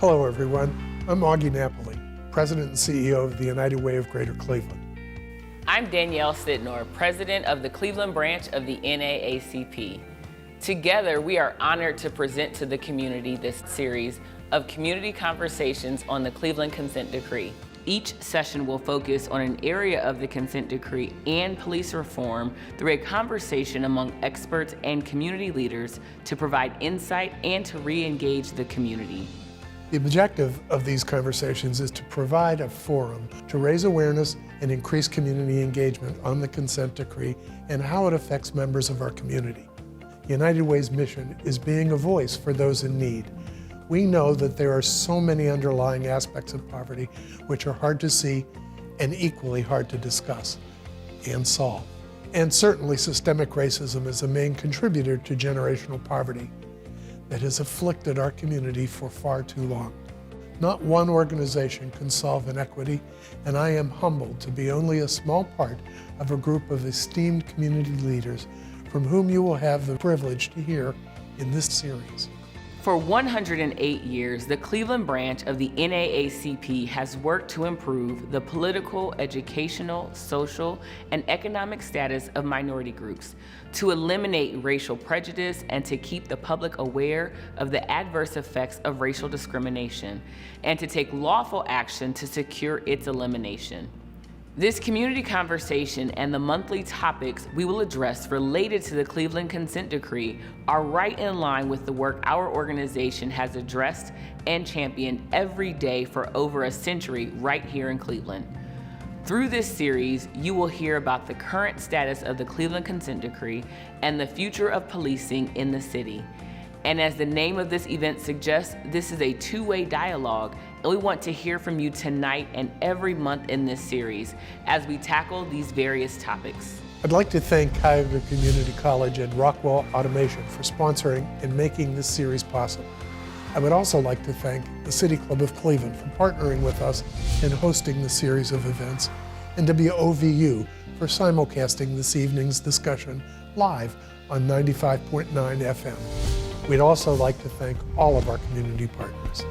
Hello, everyone. I'm Augie Napoli, President and CEO of the United Way of Greater Cleveland. I'm Danielle Sitnor, President of the Cleveland branch of the NAACP. Together, we are honored to present to the community this series of community conversations on the Cleveland Consent Decree. Each session will focus on an area of the consent decree and police reform through a conversation among experts and community leaders to provide insight and to re-engage the community. The objective of these conversations is to provide a forum to raise awareness and increase community engagement on the consent decree and how it affects members of our community. United Way's mission is being a voice for those in need. We know that there are so many underlying aspects of poverty which are hard to see and equally hard to discuss and solve. And certainly systemic racism is a main contributor to generational poverty that has afflicted our community for far too long. Not one organization can solve inequity, and I am humbled to be only a small part of a group of esteemed community leaders from whom you will have the privilege to hear in this series. For 108 years, the Cleveland branch of the NAACP has worked to improve the political, educational, social, and economic status of minority groups, to eliminate racial prejudice, and to keep the public aware of the adverse effects of racial discrimination, and to take lawful action to secure its elimination. This community conversation and the monthly topics we will address related to the Cleveland Consent Decree are right in line with the work our organization has addressed and championed every day for over a century right here in Cleveland. Through this series, you will hear about the current status of the Cleveland Consent Decree and the future of policing in the city. And as the name of this event suggests, this is a two-way dialogue, and we want to hear from you tonight and every month in this series as we tackle these various topics. I'd like to thank Cuyahoga Community College and Rockwell Automation for sponsoring and making this series possible. I would also like to thank the City Club of Cleveland for partnering with us in hosting the series of events, and WOVU for simulcasting this evening's discussion live on 95.9 FM. We'd also like to thank all of our community partners.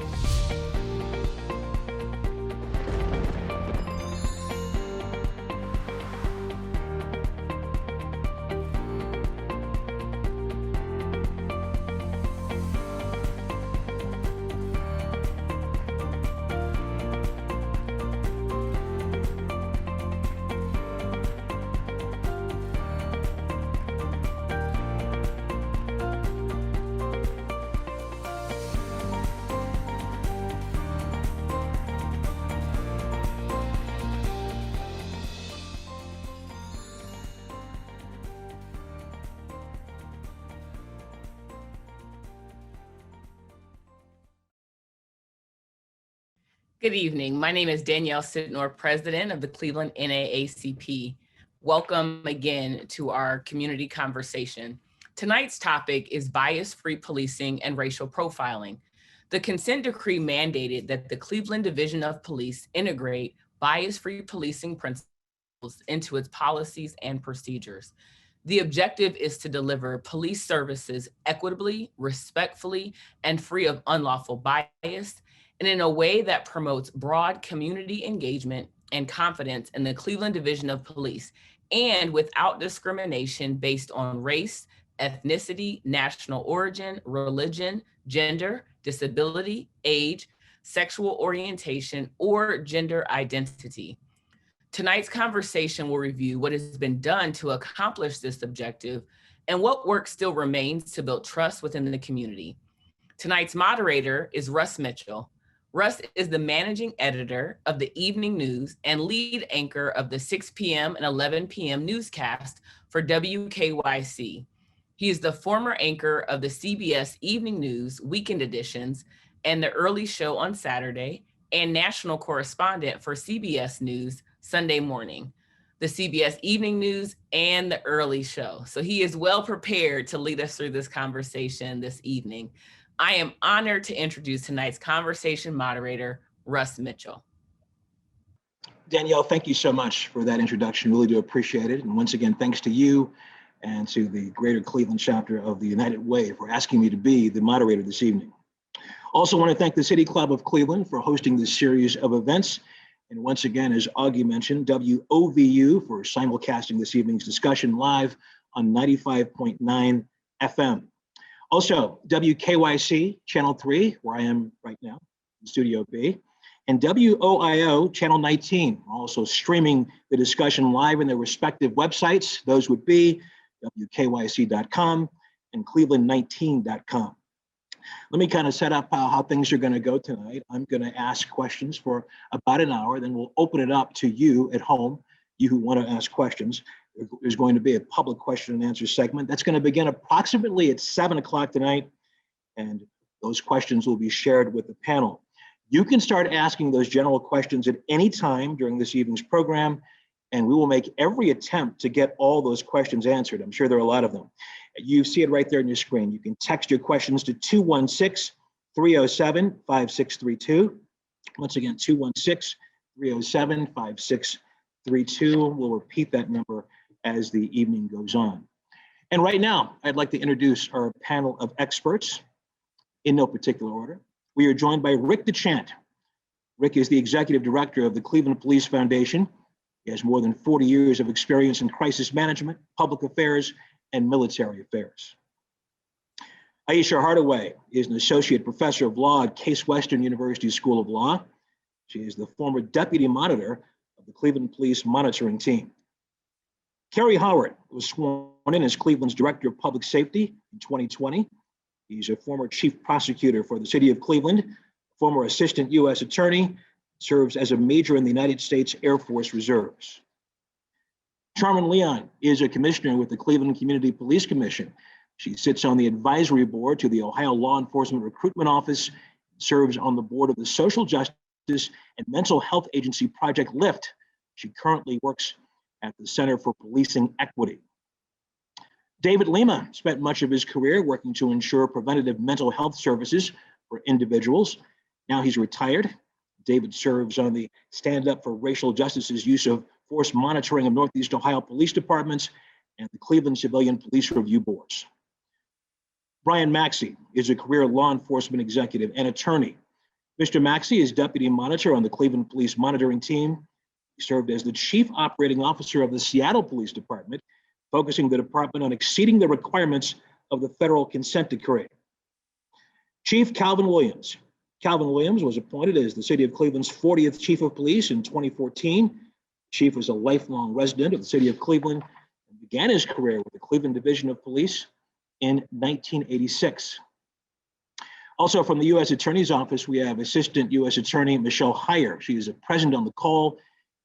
Good evening. My name is Danielle Sitnor, President of the Cleveland NAACP. Welcome again to our community conversation. Tonight's topic is bias-free policing and racial profiling. The consent decree mandated that the Cleveland Division of Police integrate bias-free policing principles into its policies and procedures. The objective is to deliver police services equitably, respectfully, and free of unlawful bias, and in a way that promotes broad community engagement and confidence in the Cleveland Division of Police, and without discrimination based on race, ethnicity, national origin, religion, gender, disability, age, sexual orientation, or gender identity. Tonight's conversation will review what has been done to accomplish this objective and what work still remains to build trust within the community. Tonight's moderator is Russ Mitchell. Russ is the managing editor of the Evening News and lead anchor of the 6 p.m. and 11 p.m. newscast for WKYC. He is the former anchor of the CBS Evening News weekend editions and the early show on Saturday, and national correspondent for CBS News Sunday Morning, the CBS Evening News, and the early show. So he is well prepared to lead us through this conversation this evening. I am honored to introduce tonight's conversation moderator, Russ Mitchell. Danielle, thank you so much for that introduction. Really do appreciate it. And once again, thanks to you and to the Greater Cleveland chapter of the United Way for asking me to be the moderator this evening. Also want to thank the City Club of Cleveland for hosting this series of events. And once again, as Augie mentioned, WOVU for simulcasting this evening's discussion live on 95.9 FM. Also, WKYC Channel 3, where I am right now, in Studio B, and WOIO Channel 19, also streaming the discussion live in their respective websites. Those would be WKYC.com and Cleveland19.com. Let me kind of set up how things are going to go tonight. I'm going to ask questions for about an hour, then we'll open it up to you at home, you who want to ask questions. There's going to be a public question and answer segment. That's going to begin approximately at 7 o'clock tonight, and those questions will be shared with the panel. You can start asking those general questions at any time during this evening's program, and we will make every attempt to get all those questions answered. I'm sure there are a lot of them. You see it right there on your screen. You can text your questions to 216-307-5632. Once again, 216-307-5632. We'll repeat that number as the evening goes on. And right now, I'd like to introduce our panel of experts in no particular order. We are joined by Rick DeChant. Rick is the executive director of the Cleveland Police Foundation. He has more than 40 years of experience in crisis management, public affairs, and military affairs. Ayesha Hardaway is an associate professor of law at Case Western University School of Law. She is the former deputy monitor of the Cleveland Police Monitoring Team. Carrie Howard was sworn in as Cleveland's Director of Public Safety in 2020. He's a former chief prosecutor for the city of Cleveland, former assistant U.S. attorney, serves as a major in the United States Air Force Reserves. Charmin Leon is a commissioner with the Cleveland Community Police Commission. She sits on the advisory board to the Ohio Law Enforcement Recruitment Office, serves on the board of the Social Justice and Mental Health Agency Project LIFT. She currently works at the Center for Policing Equity. David Lima spent much of his career working to ensure preventative mental health services for individuals. Now he's retired. David serves on the Stand Up for Racial Justice's use of force monitoring of Northeast Ohio police departments and the Cleveland Civilian Police Review Boards. Brian Maxey is a career law enforcement executive and attorney. Mr. Maxey is deputy monitor on the Cleveland Police Monitoring Team. He served as the chief operating officer of the Seattle Police Department, focusing the department on exceeding the requirements of the federal consent decree. Chief Calvin Williams. Calvin Williams was appointed as the city of Cleveland's 40th chief of police in 2014. Chief was a lifelong resident of the city of Cleveland and began his career with the Cleveland Division of Police in 1986. Also from the U.S. Attorney's Office, we have Assistant U.S. Attorney Michelle Heyer. She is present on the call.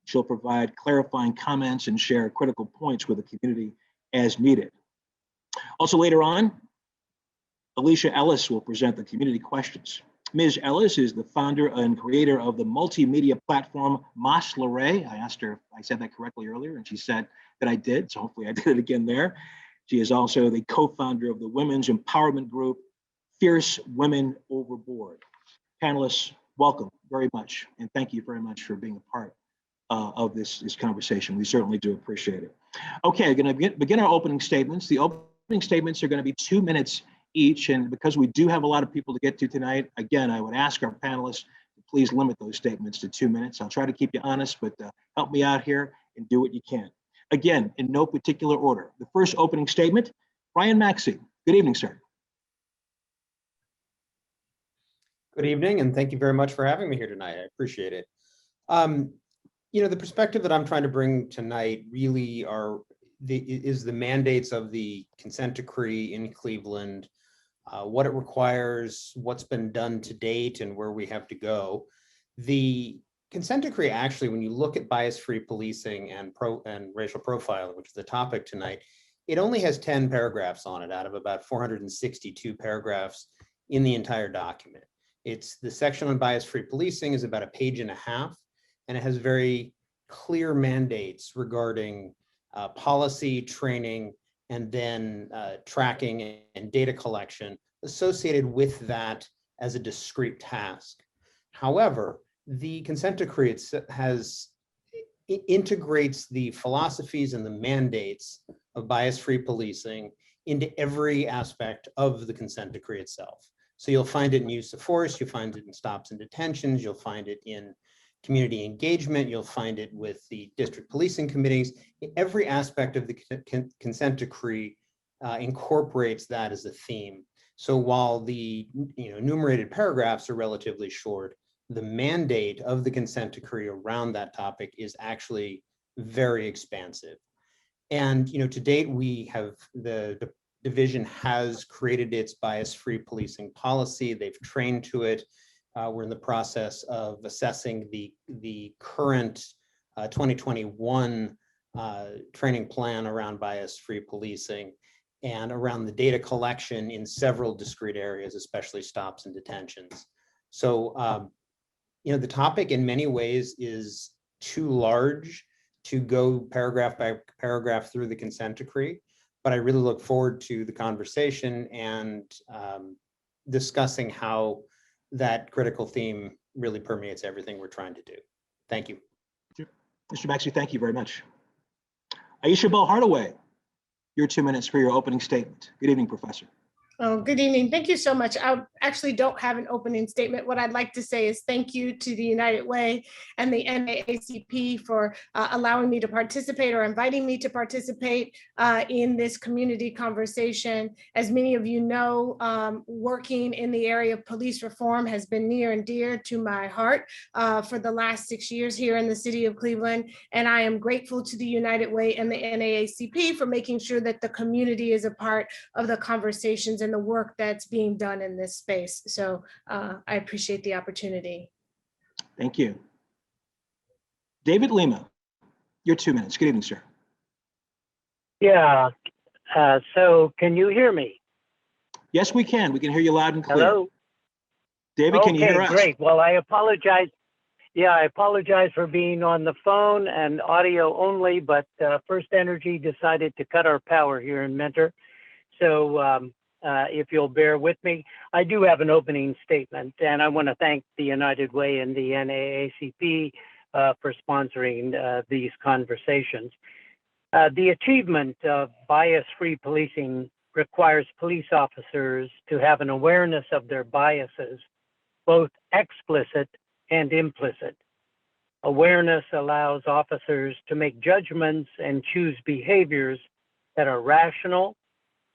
She'll provide clarifying comments and share critical points with the community as needed. Also later on, Ayesha Ellis will present the community questions. Ms. Ellis is the founder and creator of the multimedia platform Mas Luray. I asked her if I said that correctly earlier, and she said that I did, so hopefully I did it again there. She is also the co-founder of the women's empowerment group, Fierce Women Overboard. Panelists, welcome very much, and thank you very much for being a part of this conversation. We certainly do appreciate it. Okay, going to begin our opening statements. The opening statements are going to be 2 minutes each, and because we do have a lot of people to get to tonight, again, I would ask our panelists to please limit those statements to 2 minutes. I'll try to keep you honest, but help me out here and do what you can. Again, in no particular order. The first opening statement, Brian Maxey. Good evening, sir. Good evening, and thank you very much for having me here tonight. I appreciate it. You know, the perspective that I'm trying to bring tonight really is the mandates of the consent decree in Cleveland, what it requires, what's been done to date, and where we have to go. The consent decree, actually, when you look at bias-free policing and racial profiling, which is the topic tonight, it only has 10 paragraphs on it out of about 462 paragraphs in the entire document. It's the section on bias-free policing is about 1.5 pages, and it has very clear mandates regarding policy, training, and then tracking and data collection associated with that as a discrete task. However, the consent decree integrates the philosophies and the mandates of bias-free policing into every aspect of the consent decree itself. So you'll find it in use of force, you'll find it in stops and detentions, you'll find it in community engagement, you'll find it with the district policing committees. Every aspect of the consent decree incorporates that as a theme. So while the enumerated paragraphs are relatively short, the mandate of the consent decree around that topic is actually very expansive. And to date, we have the division has created its bias-free policing policy. They've trained to it. We're in the process of assessing the current 2021 training plan around bias-free policing and around the data collection in several discrete areas, especially stops and detentions. So, the topic in many ways is too large to go paragraph by paragraph through the consent decree, but I really look forward to the conversation and discussing how that critical theme really permeates everything we're trying to do. Thank you. Mr. Maxey, thank you very much. Ayesha Hardaway, your 2 minutes for your opening statement. Good evening, Professor. Oh, good evening. Thank you so much. I actually don't have an opening statement. What I'd like to say is thank you to the United Way and the NAACP for allowing me to participate or inviting me to participate in this community conversation. As many of you know, working in the area of police reform has been near and dear to my heart for the last 6 years here in the city of Cleveland. And I am grateful to the United Way and the NAACP for making sure that the community is a part of the conversations and the work that's being done in this space. So I appreciate the opportunity. Thank you. David Lima, your 2 minutes. Good evening, sir. Yeah, so can you hear me? Yes, we can. We can hear you loud and clear. Hello? David, can you hear us? Great. Well, I apologize. Yeah, I apologize for being on the phone and audio only, but First Energy decided to cut our power here in Mentor. So if you'll bear with me, I do have an opening statement, and I want to thank the United Way and the NAACP for sponsoring these conversations. The achievement of bias-free policing requires police officers to have an awareness of their biases, both explicit and implicit. Awareness allows officers to make judgments and choose behaviors that are rational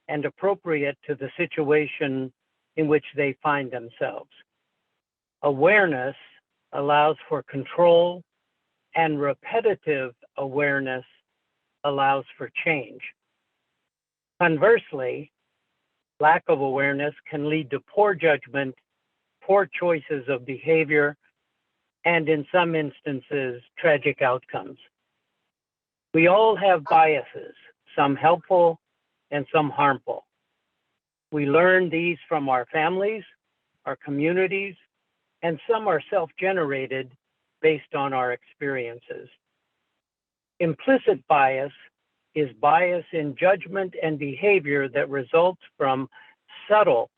and appropriate to the situation in which they find themselves. Awareness allows for control, and repetitive awareness allows for change. Conversely, lack of awareness can lead to poor judgment, poor choices of behavior, and in some instances, tragic outcomes. We all have biases, some helpful and some harmful. We learn these from our families, our communities, and some are self-generated based on our experiences. Implicit bias is bias in judgment and behavior that results from subtle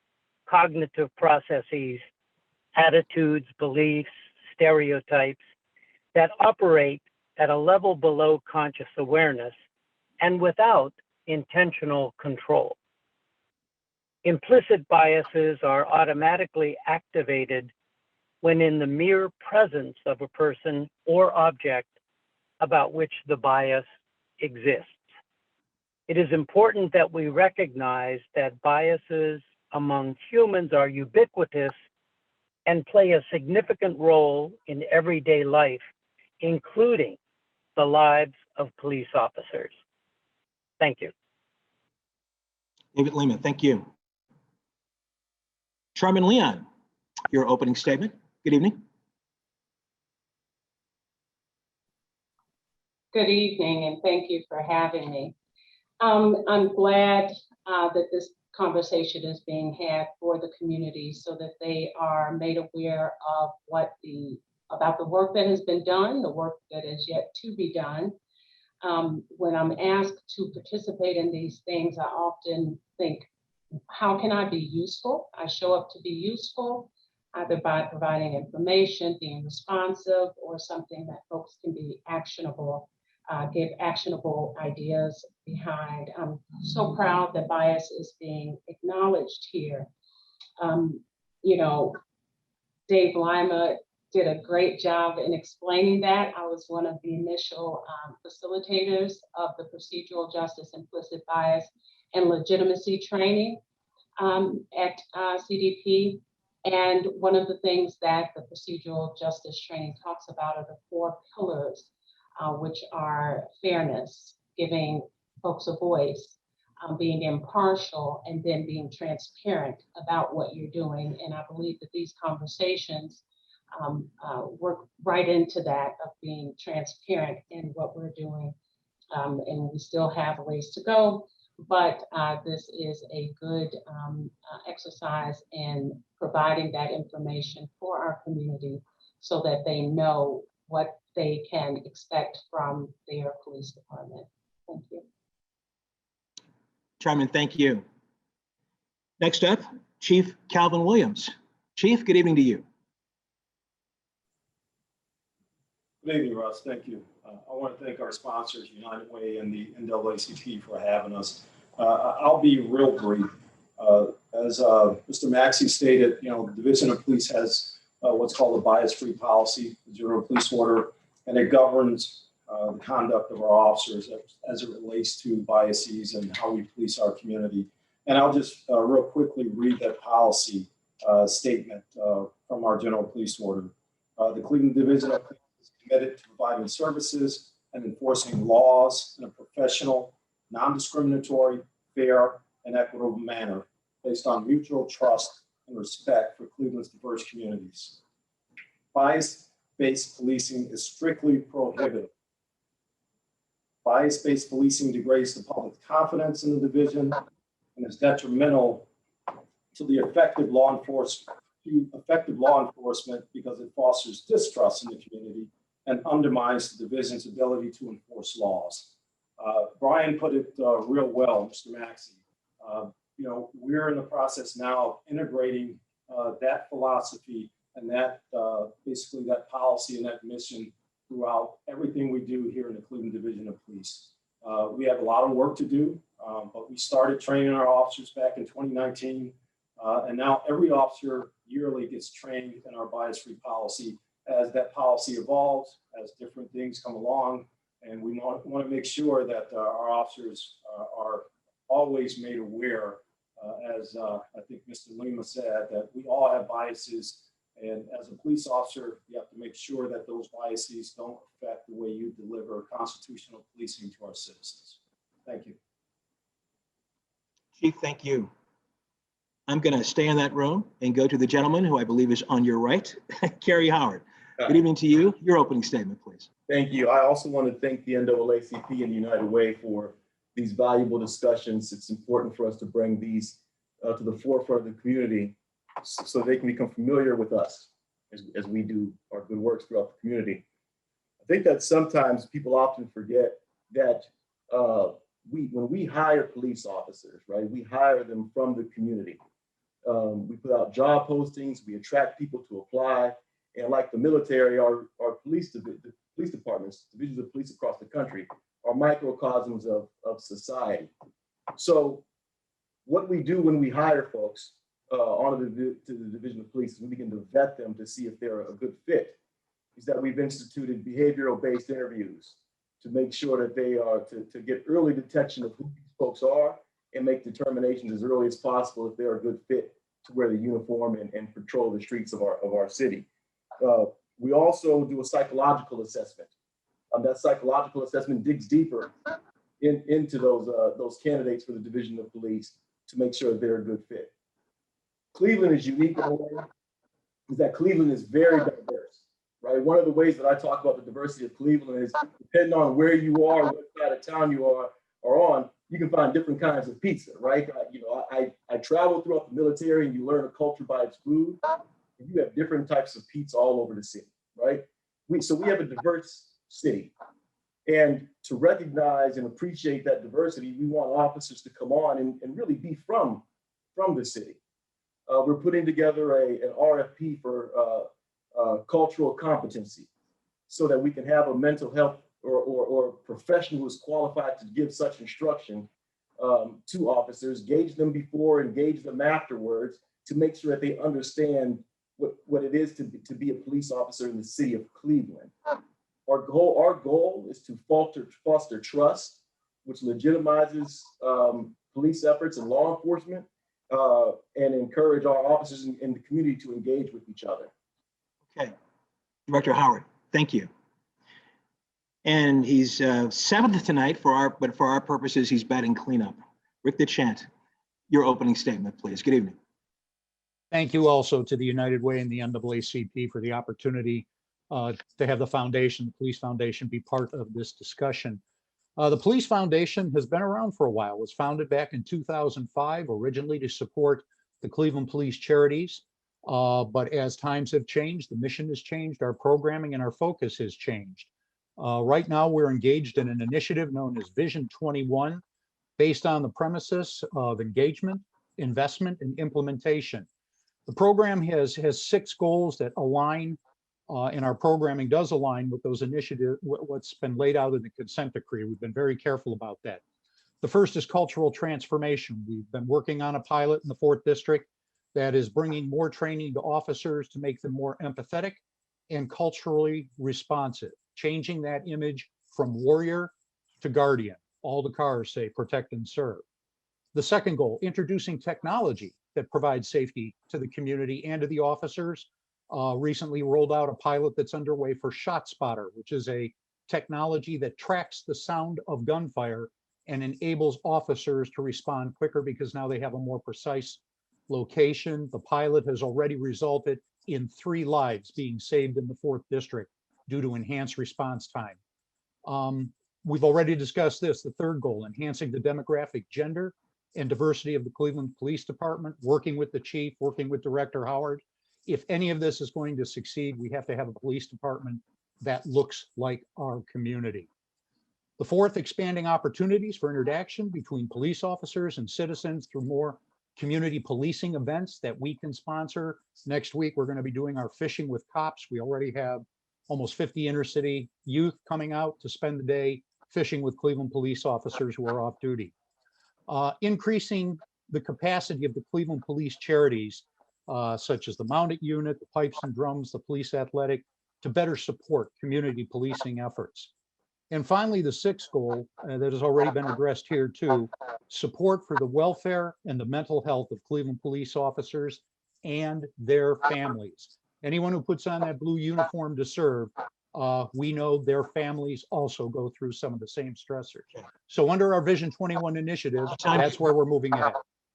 cognitive processes, attitudes, beliefs, stereotypes that operate at a level below conscious awareness and without intentional control. Implicit biases are automatically activated when in the mere presence of a person or object about which the bias exists. It is important that we recognize that biases among humans are ubiquitous and play a significant role in everyday life, including the lives of police officers. Thank you. David Lima, thank you. Charmin Leon, your opening statement. Good evening. Good evening, and thank you for having me. I'm glad that this conversation is being had for the community so that they are made aware of about the work that has been done, the work that is yet to be done. When I'm asked to participate in these things, I often think, how can I be useful? I show up to be useful, either by providing information, being responsive, or something that folks can be actionable, give actionable ideas behind. I'm so proud that bias is being acknowledged here. you know, Dave Lima did a great job in explaining that. I was one of the initial facilitators of the procedural justice, implicit bias, and legitimacy training at CDP. And one of the things that the procedural justice training talks about are the 4 pillars, which are fairness, giving folks a voice, being impartial, and then being transparent about what you're doing. And I believe that these conversations work right into that of being transparent in what we're doing. And we still have a ways to go, but this is a good exercise in providing that information for our community so that they know what they can expect from their police department. Thank you. Charmin, thank you. Next up, Chief Calvin Williams. Chief, good evening to you. Good evening, Russ. Thank you. I want to thank our sponsors, United Way and the NAACP, for having us. I'll be real brief. As Mr. Maxey stated, the Division of Police has what's called a bias-free policy, the General Police Order, and it governs the conduct of our officers as it relates to biases and how we police our community. And I'll just real quickly read that policy statement from our General Police Order. The Cleveland Division of Police is committed to providing services and enforcing laws in a professional, non-discriminatory, fair, and equitable manner based on mutual trust and respect for Cleveland's diverse communities. Bias-based policing is strictly prohibited. Bias-based policing degrades the public's confidence in the division and is detrimental to the effective law enforcement because it fosters distrust in the community and undermines the division's ability to enforce laws. Brian put it real well, Mr. Maxey. We're in the process now of integrating that philosophy and that basically that policy and that mission throughout everything we do here in the Cleveland Division of Police. We have a lot of work to do, but we started training our officers back in 2019, and now every officer yearly gets trained in our bias-free policy. As that policy evolves, as different things come along, and we want to make sure that our officers are always made aware, as I think Mr. Lima said, that we all have biases. And as a police officer, you have to make sure that those biases don't affect the way you deliver constitutional policing to our citizens. Thank you. Chief, thank you. I'm going to stay in that room and go to the gentleman who I believe is on your right, Carrie Howard. Good evening to you. Your opening statement, please. Thank you. I also want to thank the NAACP and the United Way for these valuable discussions. It's important for us to bring these to the forefront of the community so they can become familiar with us as we do our good works throughout the community. I think that sometimes people often forget that when we hire police officers, right, we hire them from the community. We put out job postings, we attract people to apply, and like the military, our police departments, divisions of police across the country, are microcosms of society. So what we do when we hire folks to the Division of Police, we begin to vet them to see if they're a good fit, is that we've instituted behavioral-based interviews to make sure that they are, to get early detection of who these folks are and make determinations as early as possible if they're a good fit to wear the uniform and patrol the streets of our city. We also do a psychological assessment. That psychological assessment digs deeper into those candidates for the Division of Police to make sure they're a good fit. Cleveland is unique in a way, is that Cleveland is very diverse, right? One of the ways that I talk about the diversity of Cleveland is depending on where you are, what side of town you are on, you can find different kinds of pizza, right? I travel throughout the military and you learn a culture by its food. And you have different types of pizza all over the city, right? So we have a diverse city. And to recognize and appreciate that diversity, we want officers to come on and really be from the city. We're putting together an RFP for cultural competency so that we can have a mental health or professional who is qualified to give such instruction to officers, gauge them before, engage them afterwards, to make sure that they understand what it is to be a police officer in the city of Cleveland. Our goal is to foster trust, which legitimizes police efforts and law enforcement, and encourage our officers in the community to engage with each other. Okay, Director Howard, thank you. And he's seventh tonight but for our purposes, he's batting cleanup. Rick DeChant, your opening statement, please. Good evening. Thank you also to the United Way and the NAACP for the opportunity to have the foundation, the Police Foundation, be part of this discussion. The Police Foundation has been around for a while. It was founded back in 2005, originally to support the Cleveland Police Charities. But as times have changed, the mission has changed, our programming and our focus has changed. Right now, we're engaged in an initiative known as Vision 21, based on the premises of engagement, investment, and implementation. The program has 6 goals that align, and our programming does align with those initiatives, what's been laid out in the consent decree. We've been very careful about that. The first is cultural transformation. We've been working on a pilot in the 4th District that is bringing more training to officers to make them more empathetic and culturally responsive, changing that image from warrior to guardian. All the cars say protect and serve. The second goal, introducing technology that provides safety to the community and to the officers. Recently rolled out a pilot that's underway for ShotSpotter, which is a technology that tracks the sound of gunfire and enables officers to respond quicker because now they have a more precise location. The pilot has already resulted in 3 lives being saved in the 4th District due to enhanced response time. We've already discussed this, the third goal, enhancing the demographic, gender, and diversity of the Cleveland Police Department, working with the chief, working with Director Howard. If any of this is going to succeed, we have to have a police department that looks like our community. The fourth, expanding opportunities for interaction between police officers and citizens through more community policing events that we can sponsor. Next week, we're going to be doing our Fishing with Cops. We already have almost 50 inner-city youth coming out to spend the day fishing with Cleveland police officers who are off duty. Increasing the capacity of the Cleveland Police Charities, such as the Mounted Unit, the Pipes and Drums, the Police Athletic, to better support community policing efforts. And finally, the sixth goal that has already been addressed here too, support for the welfare and the mental health of Cleveland police officers and their families. Anyone who puts on that blue uniform to serve, we know their families also go through some of the same stressors. So under our Vision 21 initiative, that's where we're moving ahead.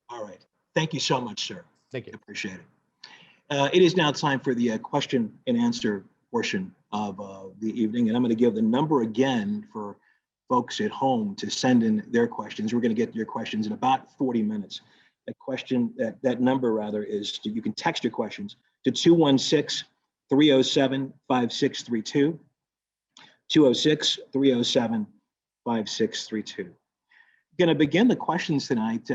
All right. Thank you so much, sir. Thank you. Appreciate it. It is now time for the question and answer portion of the evening. And I'm going to give the number again for folks at home to send in their questions. We're going to get your questions in about 40 minutes. That number rather is, you can text your questions to 216-307-5632, 206-307-5632. Going to begin the questions tonight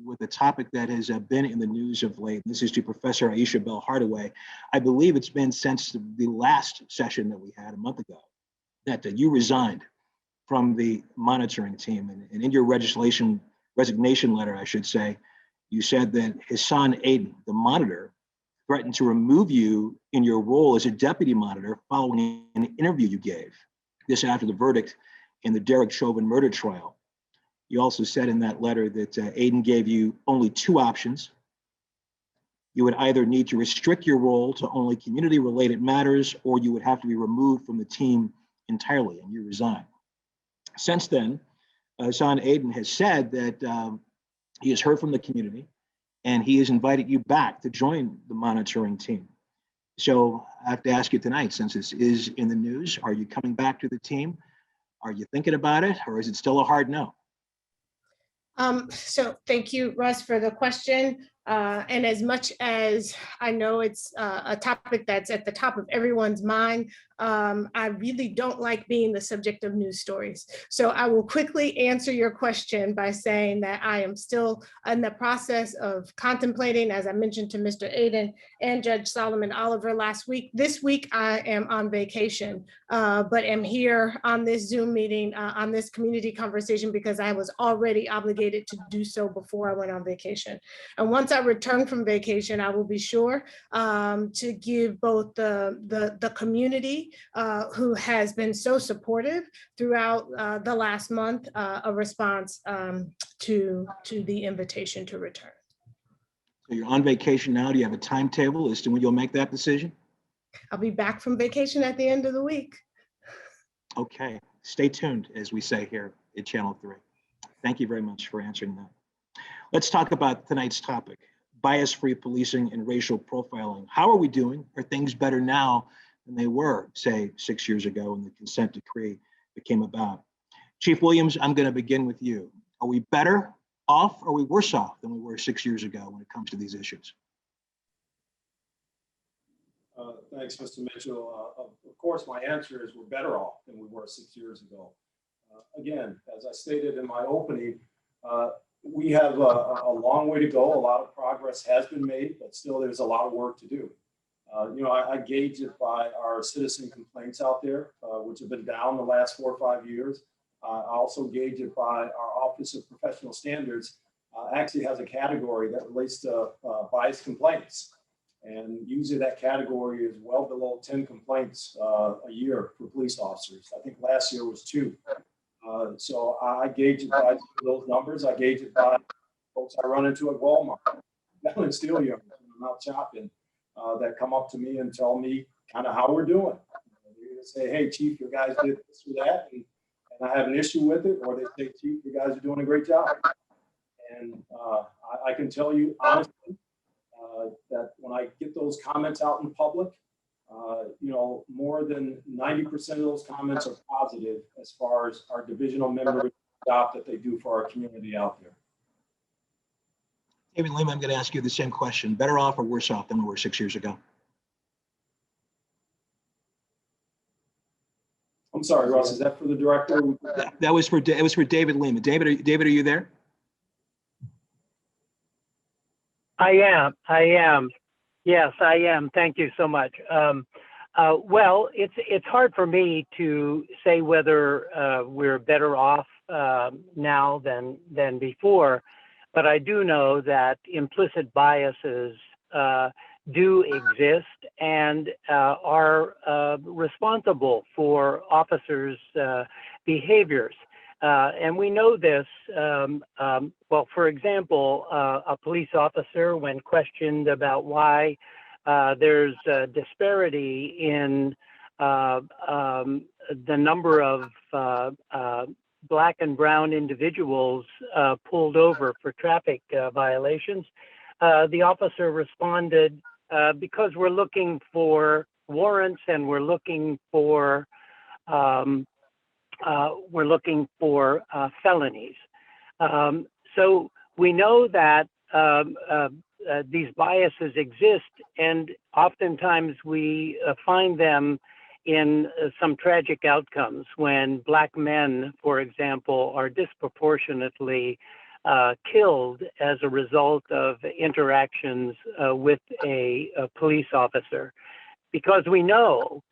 with a topic that has been in the news of late. This is to Professor Ayesha Hardaway. I believe it's been since the last session that we had a month ago that you resigned from the monitoring team. And in your resignation letter, I should say, you said that Hassan Aden, the monitor, threatened to remove you in your role as a deputy monitor following an interview you gave. This after the verdict in the Derek Chauvin murder trial. You also said in that letter that Aden gave you only 2 options. You would either need to restrict your role to only community-related matters, or you would have to be removed from the team entirely, and you resigned. Since then, Hassan Aden has said that he has heard from the community, and he has invited you back to join the monitoring team. So I have to ask you tonight, since this is in the news, are you coming back to the team? Are you thinking about it, or is it still a hard no? So thank you, Russ, for the question. And as much as I know it's a topic that's at the top of everyone's mind, I really don't like being the subject of news stories. So I will quickly answer your question by saying that I am still in the process of contemplating, as I mentioned to Mr. Aden and Judge Solomon Oliver last week. This week I am on vacation, but am here on this Zoom meeting, on this community conversation, because I was already obligated to do so before I went on vacation. And once I return from vacation, I will be sure to give both the community who has been so supportive throughout the last month a response to the invitation to return. So you're on vacation now. Do you have a timetable as to when you'll make that decision? I'll be back from vacation at the end of the week. Okay, stay tuned, as we say here at Channel 3. Thank you very much for answering that. Let's talk about tonight's topic, bias-free policing and racial profiling. How are we doing? Are things better now than they were, say, 6 years ago when the consent decree became about? Chief Williams, I'm going to begin with you. Are we better off or are we worse off than we were 6 years ago when it comes to these issues? Thanks, Mr. Mitchell. Of course, my answer is we're better off than we were 6 years ago. Again, as I stated in my opening, we have a long way to go. A lot of progress has been made, but still there's a lot of work to do. I gauge it by our citizen complaints out there, which have been down the last 4 or 5 years. I also gauge it by our Office of Professional Standards actually has a category that relates to bias complaints. And usually that category is well below 10 complaints a year for police officers. I think last year was 2. So I gauge it by those numbers. I gauge it by folks I run into at Walmart, down in Steelyard, when I'm out shopping, that come up to me and tell me kind of how we're doing. They're going to say, hey, Chief, your guys did this or that, and I have an issue with it. Or they say, Chief, you guys are doing a great job. And I can tell you honestly that when I get those comments out in public, more than 90% of those comments are positive as far as our divisional members' job that they do for our community out there. David Lima, I'm going to ask you the same question. Better off or worse off than we were 6 years ago? I'm sorry, Russ, is that for the director? That was for David Lima. David, are you there? I am. Yes, I am. Thank you so much. Well, it's hard for me to say whether we're better off now than before, but I do know that implicit biases do exist and are responsible for officers' behaviors. And we know this, well, for example, a police officer, when questioned about why there's a disparity in the number of Black and brown individuals pulled over for traffic violations, the officer responded, because we're looking for warrants and we're looking for felonies. So we know that these biases exist, and oftentimes we find them in some tragic outcomes when Black men, for example, are disproportionately killed as a result of interactions with a police officer. Because we know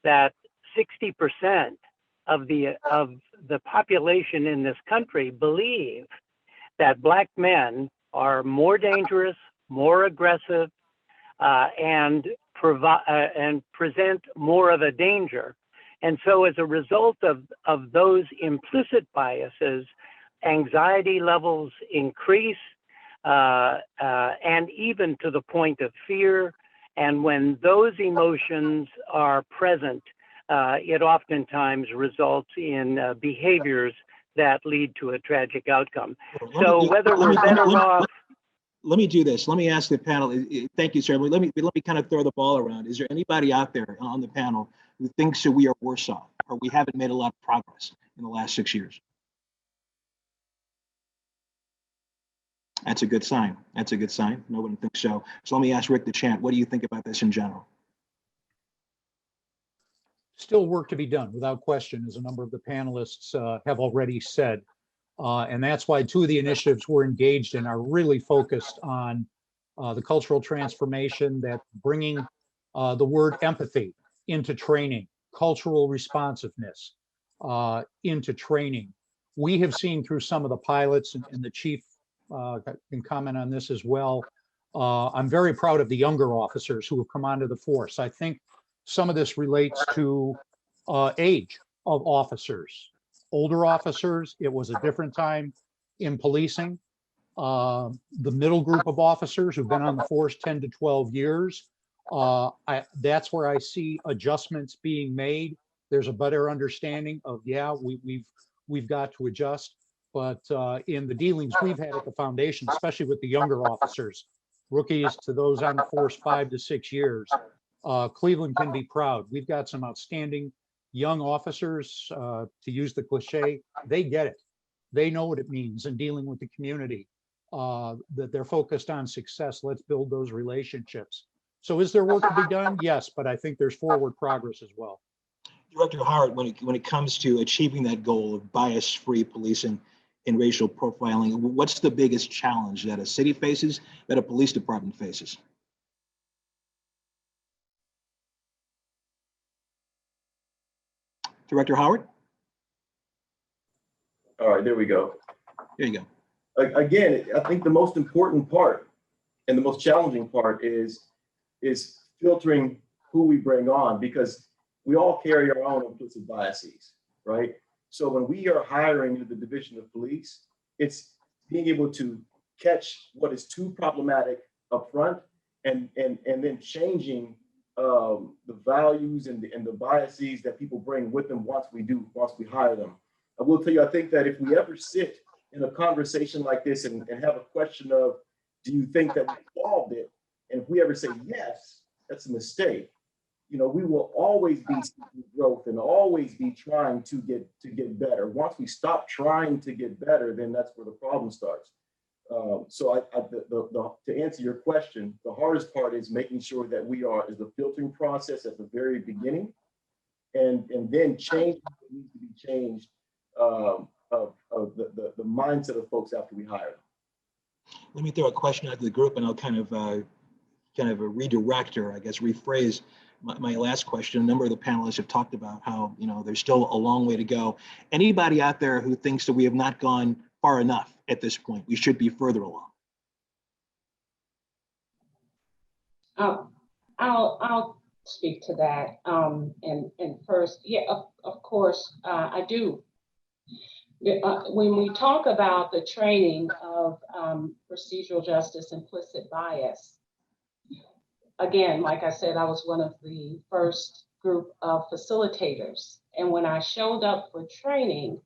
that 60% of the population in this country believe that Black men are more dangerous, more aggressive, and present more of a danger. And so as a result of those implicit biases, anxiety levels increase, and even to the point of fear. And when those emotions are present, it oftentimes results in behaviors that lead to a tragic outcome. So whether we're better off. Let me do this. Let me ask the panel. Thank you, sir. Let me kind of throw the ball around. Is there anybody out there on the panel who thinks that we are worse off or we haven't made a lot of progress in the last 6 years? That's a good sign. That's a good sign. No one thinks so. So let me ask Rick DeChant, what do you think about this in general? still work to be done without question, as a number of the panelists have already said. And that's why two of the initiatives we're engaged in are really focused on the cultural transformation, that bringing the word empathy into training, cultural responsiveness into training. We have seen through some of the pilots, and the chief can comment on this as well. I'm very proud of the younger officers who have come onto the force. I think some of this relates to age of officers. Older officers, it was a different time in policing. The middle group of officers who've been on the force 10 to 12 years, that's where I see adjustments being made. There's a better understanding of, yeah, we've got to adjust. But in the dealings we've had at the foundation, especially with the younger officers, rookies to those on the force 5 to 6 years, Cleveland can be proud. We've got some outstanding young officers, to use the cliche. They get it. They know what it means in dealing with the community, that they're focused on success. Let's build those relationships. So is there work to be done? Yes, but I think there's forward progress as well. Director Howard, when it comes to achieving that goal of bias-free policing and racial profiling, what's the biggest challenge that a city faces, that a police department faces? Director Howard? All right, there we go. There you go. Again, I think the most important part and the most challenging part is filtering who we bring on, because we all carry our own implicit biases, right? So when we are hiring into the Division of Police, it's being able to catch what is too problematic up front, and then changing the values and the biases that people bring with them once we hire them. I will tell you, I think that if we ever sit in a conversation like this and have a question of, do you think that we solved it? And if we ever say yes, that's a mistake. You know, we will always be seeking growth and always be trying to get better. Once we stop trying to get better, then that's where the problem starts. So to answer your question, the hardest part is making sure that is the filtering process at the very beginning, and then change what needs to be changed of the mindset of folks after we hire them. Let me throw a question out to the group, and I'll kind of a redirect, or I guess rephrase my last question. A number of the panelists have talked about how, you know, there's still a long way to go. Anybody out there who thinks that we have not gone far enough at this point, we should be further along? I'll speak to that. And first, yeah, of course, I do. When we talk about the training of procedural justice, implicit bias, again, like I said, I was one of the first group of facilitators. And when I showed up for training,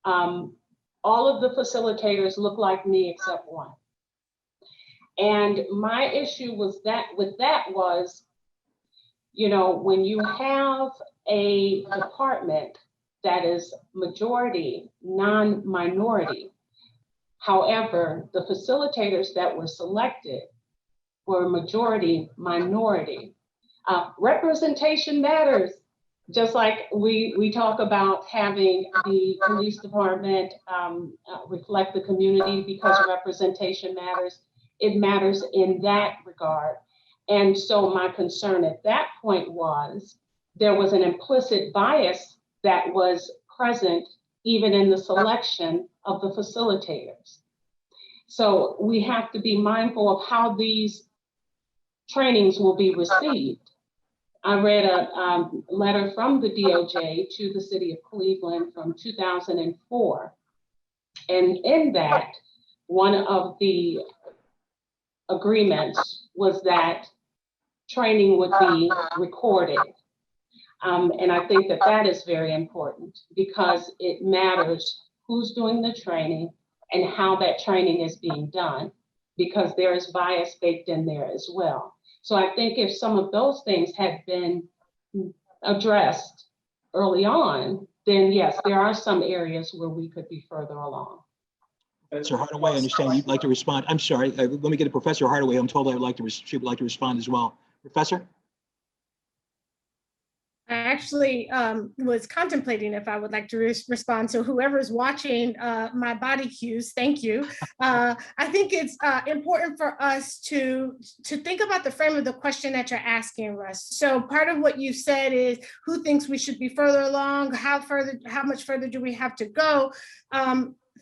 all of the facilitators looked like me except one. And my issue was was, you know, when you have a department that is majority non-minority, however, the facilitators that were selected were majority minority. Representation matters. Just like we talk about having the police department reflect the community because representation matters, it matters in that regard. And so my concern at that point was there was an implicit bias that was present even in the selection of the facilitators. So we have to be mindful of how these trainings will be received. I read a letter from the DOJ to the city of Cleveland from 2004. And in that, one of the agreements was that training would be recorded. And I think that that is very important because it matters who's doing the training and how that training is being done, because there is bias baked in there as well. So I think if some of those things had been addressed early on, then yes, there are some areas where we could be further along. Professor Hardaway, I understand you'd like to respond. I'm sorry, let me get to Professor Hardaway. I'm told she would like to respond as well. Professor? I actually was contemplating if I would like to respond. So whoever's watching my body cues, thank you. I think it's important for us to think about the frame of the question that you're asking, Russ. So part of what you said is who thinks we should be further along? How much further do we have to go?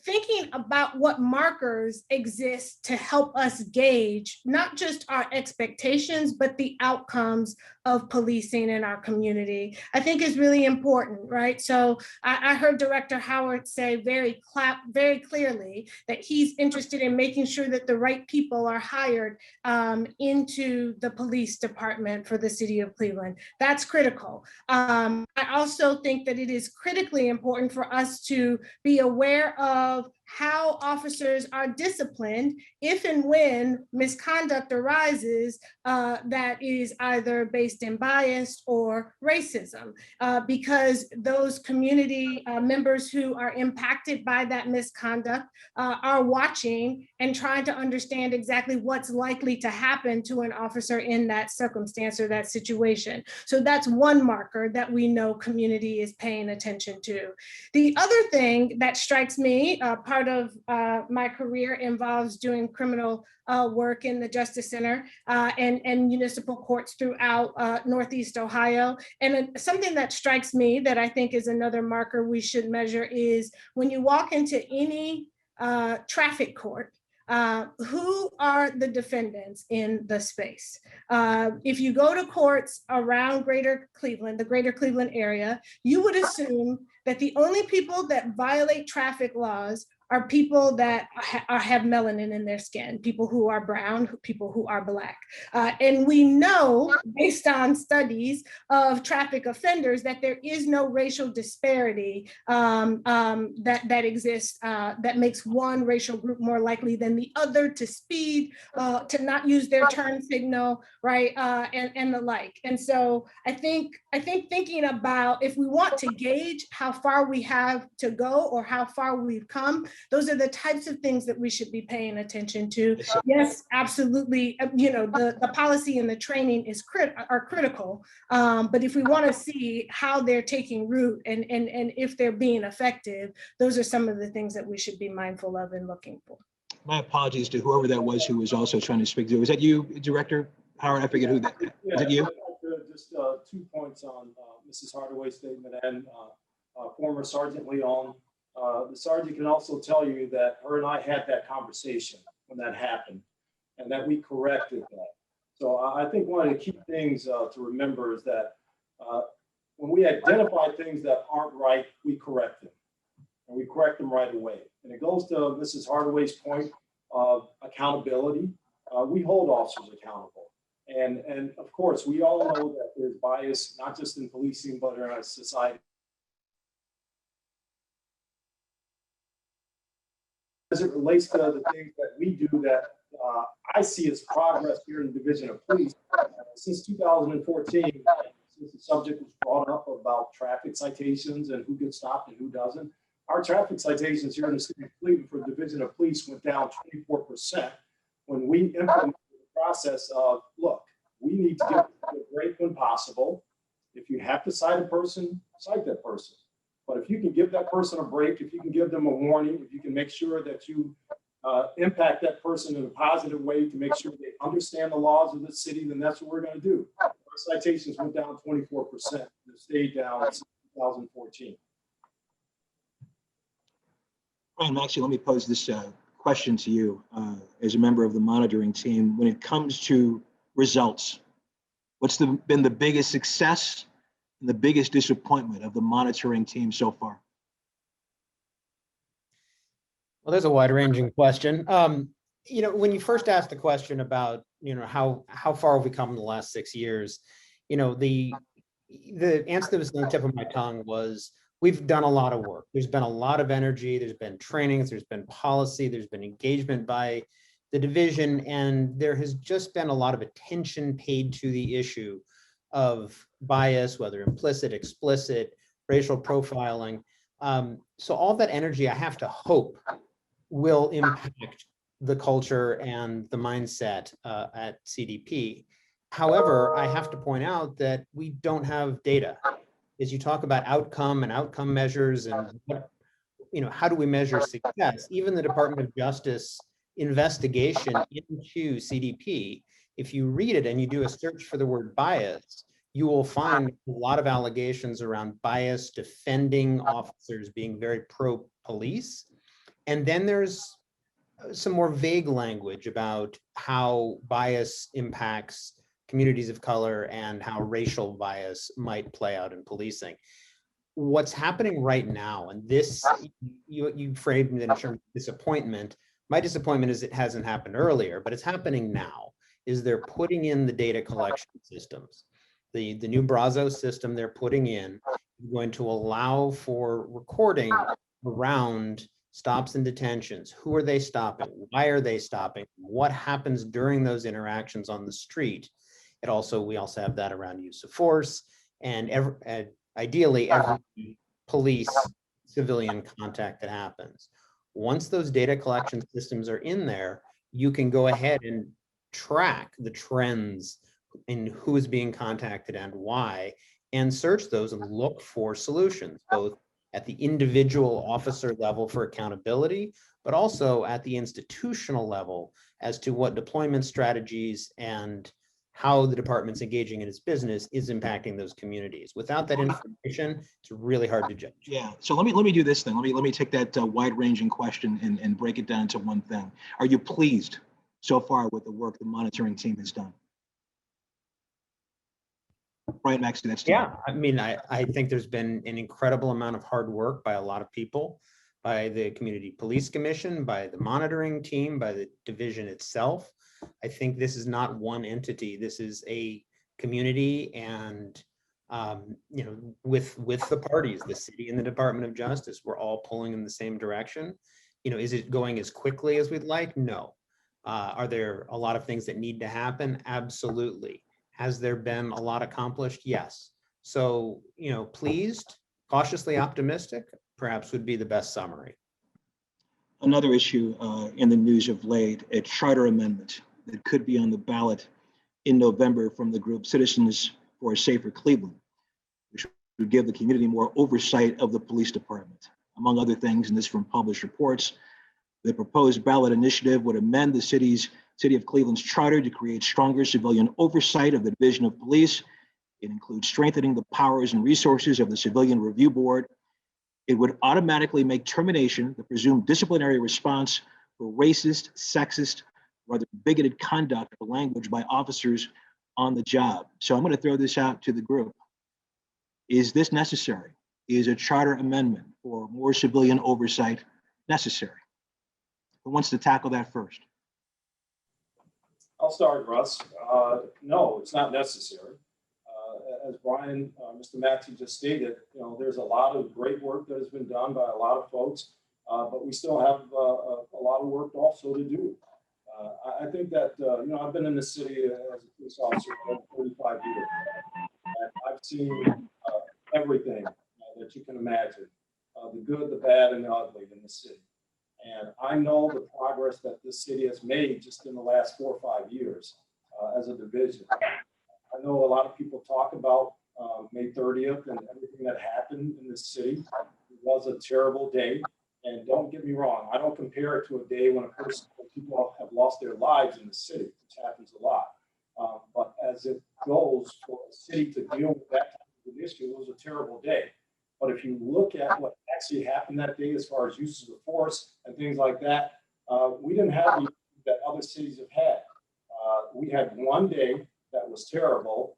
Thinking about what markers exist to help us gauge not just our expectations, but the outcomes of policing in our community, I think is really important, right? So I heard Director Howard say very clearly that he's interested in making sure that the right people are hired into the police department for the city of Cleveland. That's critical. I also think that it is critically important for us to be aware of how officers are disciplined if and when misconduct arises that is either based in bias or racism, because those community members who are impacted by that misconduct are watching and trying to understand exactly what's likely to happen to an officer in that circumstance or that situation. So that's one marker that we know community is paying attention to. The other thing that strikes me, part of my career involves doing criminal work in the Justice Center and municipal courts throughout Northeast Ohio. And something that strikes me that I think is another marker we should measure is when you walk into any traffic court, who are the defendants in the space? If you go to courts around Greater Cleveland, the Greater Cleveland area, you would assume that the only people that violate traffic laws are people that have melanin in their skin, people who are brown, people who are Black. And we know, based on studies of traffic offenders, that there is no racial disparity that exists that makes one racial group more likely than the other to speed, to not use their turn signal, right, and the like. And so I think thinking about if we want to gauge how far we have to go or how far we've come, those are the types of things that we should be paying attention to. Yes, absolutely. You know, the policy and the training are critical, but if we want to see how they're taking root and if they're being effective, those are some of the things that we should be mindful of and looking for. My apologies to whoever that was who was also trying to speak to. Was that you, Director Howard? I forget who that was. Yeah, Was it you? just 2 points on Mrs. Hardaway's statement and former Sergeant Leon. The sergeant can also tell you that her and I had that conversation when that happened and that we corrected that. So I think one of the key things to remember is that when we identify things that aren't right, we correct them and we correct them right away. And it goes to Mrs. Hardaway's point of accountability. We hold officers accountable. And of course, we all know that there's bias, not just in policing, but in our society. As it relates to the things that we do that I see as progress here in the Division of Police, since 2014, since the subject was brought up about traffic citations and who gets stopped and who doesn't, our traffic citations here in the city of Cleveland for the Division of Police went down 24% when we implemented the process of, look, we need to give a break when possible. If you have to cite a person, cite that person. But if you can give that person a break, if you can give them a warning, if you can make sure that you impact that person in a positive way to make sure they understand the laws of the city, then that's what we're going to do. Our citations went down 24%. They stayed down since 2014. Brian Maxey, let me pose this question to you as a member of the monitoring team. When it comes to results, what's been the biggest success and the biggest disappointment of the monitoring team so far? Well, there's a wide-ranging question. You know, when you first asked the question about, you know, how far have we come in the last 6 years, you know, the answer that was on the tip of my tongue was we've done a lot of work. There's been a lot of energy. There's been trainings. There's been policy. There's been engagement by the division, and there has just been a lot of attention paid to the issue of bias, whether implicit, explicit, racial profiling. So all that energy, I have to hope, will impact the culture and the mindset at CDP. However, I have to point out that we don't have data. As you talk about outcome and outcome measures and what, how do we measure success? Even the Department of Justice investigation into CDP, if you read it and you do a search for the word bias, you will find a lot of allegations around bias, defending officers being very pro-police. And then there's some more vague language about how bias impacts communities of color and how racial bias might play out in policing. What's happening right now, and this, you framed it in terms of disappointment. My disappointment is it hasn't happened earlier, but it's happening now, is they're putting in the data collection systems. The new Brazos system they're putting in is going to allow for recording around stops and detentions. Who are they stopping? Why are they stopping? What happens during those interactions on the street? We also have that around use of force, and ideally every police civilian contact that happens. Once those data collection systems are in there, you can go ahead and track the trends in who is being contacted and why, and search those and look for solutions, both at the individual officer level for accountability, but also at the institutional level as to what deployment strategies and how the department's engaging in its business is impacting those communities. Without that information, it's really hard to judge. Yeah, so let me do this thing. Let me take that wide-ranging question and break it down to one thing. Are you pleased so far with the work the monitoring team has done? Right, Maxey, that's yeah. I mean, I think there's been an incredible amount of hard work by a lot of people, by the Community Police Commission, by the monitoring team, by the division itself. I think this is not one entity. This is a community, and with the parties, the city and the Department of Justice, we're all pulling in the same direction. Is it going as quickly as we'd like? No. Are there a lot of things that need to happen? Absolutely. Has there been a lot accomplished? Yes. So, pleased, cautiously optimistic, perhaps would be the best summary. Another issue in the news of late, a charter amendment that could be on the ballot in November from the group Citizens for a Safer Cleveland, which would give the community more oversight of the police department. Among other things, and this from published reports, the proposed ballot initiative would amend the City of Cleveland's charter to create stronger civilian oversight of the Division of Police. It includes strengthening the powers and resources of the Civilian Review Board. It would automatically make termination the presumed disciplinary response for racist, sexist, or other bigoted conduct or language by officers on the job. So I'm going to throw this out to the group. Is this necessary? Is a charter amendment for more civilian oversight necessary? Who wants to tackle that first? I'll start, Russ. No, it's not necessary. As Brian, Mr. Maxey just stated, there's a lot of great work that has been done by a lot of folks, but we still have a lot of work also to do. I think that, I've been in the city as a police officer for 45 years, and I've seen everything that you can imagine, the good, the bad, and the ugly in the city. And I know the progress that this city has made just in the last 4 or 5 years as a division. I know a lot of people talk about May 30th and everything that happened in this city. It was a terrible day. And don't get me wrong, I don't compare it to a day when people have lost their lives in the city, which happens a lot. But as it goes for a city to deal with that type of issue, it was a terrible day. But if you look at what actually happened that day as far as uses of force and things like that, we didn't have the that other cities have had. We had one day that was terrible.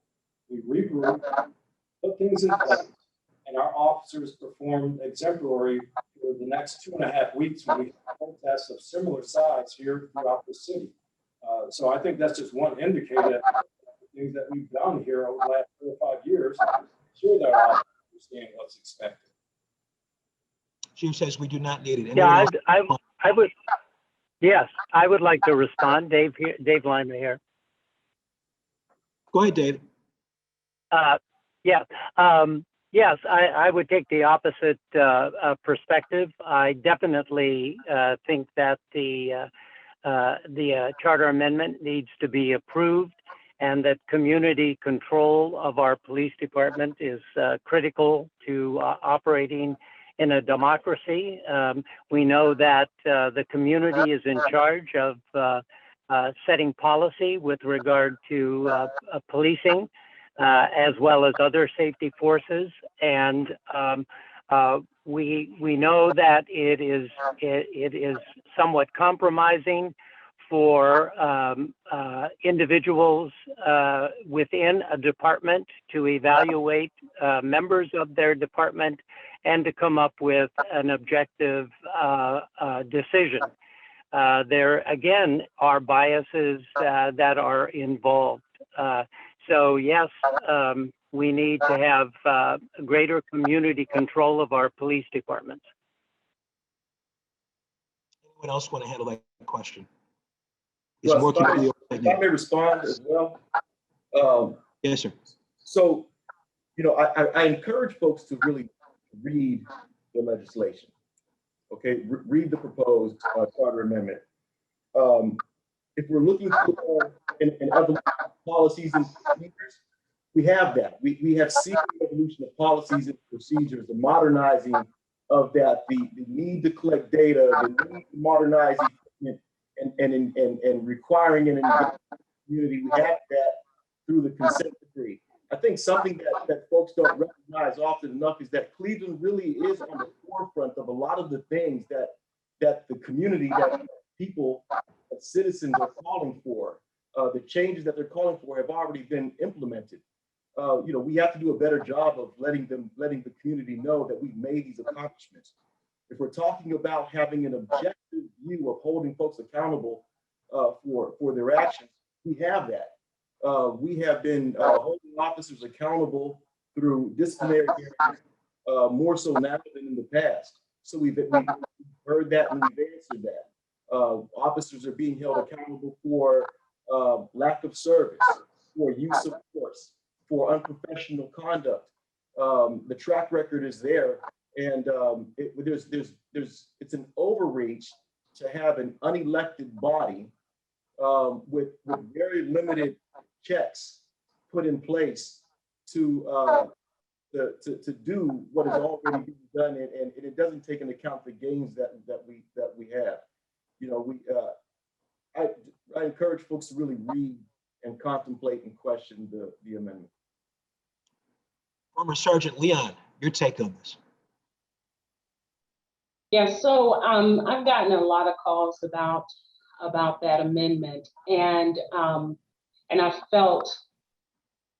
We regrouped, put things in place, and our officers performed exemplary for the next 2.5 weeks when we had protests of similar size here throughout the city. So I think that's just one indicator that the things that we've done here over the last 4 or 5 years, sure that our officers understand what's expected. Chief says we do not need it. Yeah, I would. Yes, I would like to respond. Dave Lima here. Go ahead, Dave. Yes, I would take the opposite perspective. I definitely think that the charter amendment needs to be approved and that community control of our police department is critical to operating in a democracy. We know that the community is in charge of setting policy with regard to policing, as well as other safety forces. And we know that it is somewhat compromising for individuals within a department to evaluate members of their department and to come up with an objective decision. There again are biases that are involved. So yes, we need to have greater community control of our police departments. Anyone else want to handle that question? Russ, if I may respond as well. Yes, sir. So, you know, I encourage folks to really read the legislation. Okay, read the proposed charter amendment. If we're looking for an evolution of policies and procedures, we have that. We have seen the evolution of policies and procedures, the modernizing of that, the need to collect data, the need to modernize equipment, and requiring an engagement community. We have that through the consent decree. I think something that folks don't recognize often enough is that Cleveland really is on the forefront of a lot of the things that the community, that people, that citizens are calling for. The changes that they're calling for have already been implemented. You know, we have to do a better job of letting the community know that we've made these accomplishments. If we're talking about having an objective view of holding folks accountable for their actions, we have that. We have been holding officers accountable through disciplinary hearings, more so now than in the past. So we've heard that and we've answered that. Officers are being held accountable for lack of service, for use of force, for unprofessional conduct. The track record is there, and it's an overreach to have an unelected body with very limited checks put in place to do what is already being done, and it doesn't take into account the gains that we have. You know, I encourage folks to really read and contemplate and question the amendment. Former Sergeant Leon, your take on this? Yeah, so I've gotten a lot of calls about that amendment, and I felt,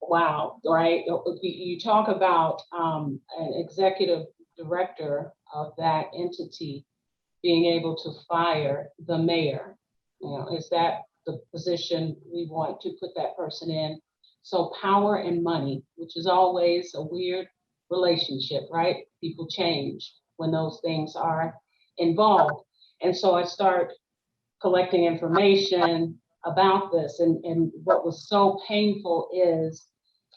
wow, right? You talk about an executive director of that entity being able to fire the mayor. You know, is that the position we want to put that person in? So power and money, which is always a weird relationship, right? People change when those things are involved. And so I start collecting information about this. And what was so painful is,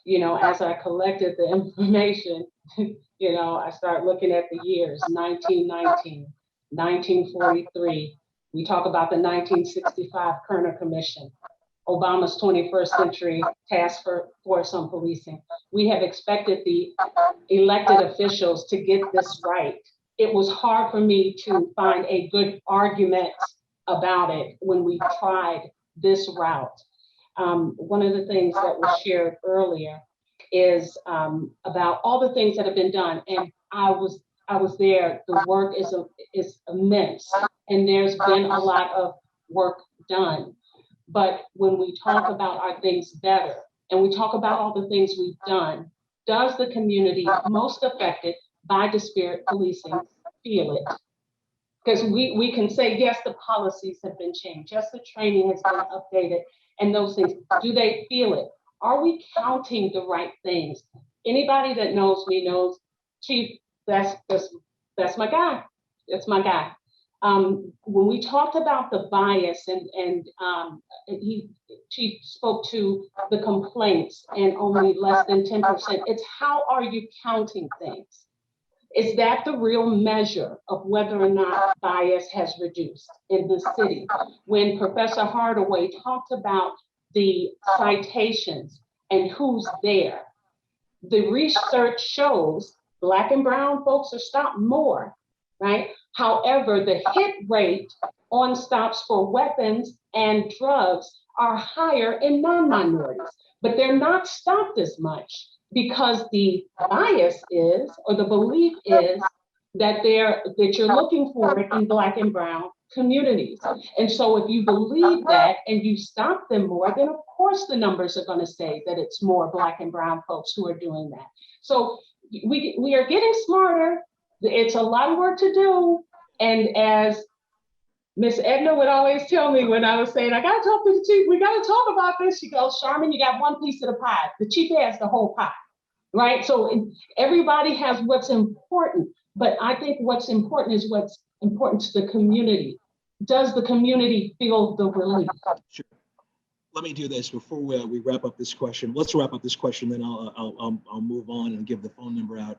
you know, as I collected the information, you know, I start looking at the years, 1919, 1943. We talk about the 1965 Kerner Commission, Obama's 21st Century Task Force on Policing. We have expected the elected officials to get this right. It was hard for me to find a good argument about it when we tried this route. One of the things that was shared earlier is about all the things that have been done, and I was there. The work is immense, and there's been a lot of work done. But when we talk about our things better, and we talk about all the things we've done, does the community most affected by disparate policing feel it? Because we can say, yes, the policies have been changed, yes, the training has been updated, and those things. Do they feel it? Are we counting the right things? Anybody that knows me knows, Chief, that's my guy. That's my guy. When we talked about the bias, and Chief spoke to the complaints and only less than 10%, it's how are you counting things? Is that the real measure of whether or not bias has reduced in this city? When Professor Hardaway talked about the citations and who's there. The research shows Black and brown folks are stopped more, right? However, the hit rate on stops for weapons and drugs are higher in non-minorities, but they're not stopped as much because the bias is, or the belief is, that you're looking for it in Black and brown communities. And so if you believe that and you stop them more, then of course the numbers are going to say that it's more Black and brown folks who are doing that. So we are getting smarter. It's a lot of work to do. And as Miss Edna would always tell me when I was saying, I got to talk to the chief, we got to talk about this. She goes, Charmin, you got one piece of the pie. The chief has the whole pie, right? So everybody has what's important, but I think what's important is what's important to the community. Does the community feel the relief? Sure. Let me do this before we wrap up this question. Let's wrap up this question, then I'll move on and give the phone number out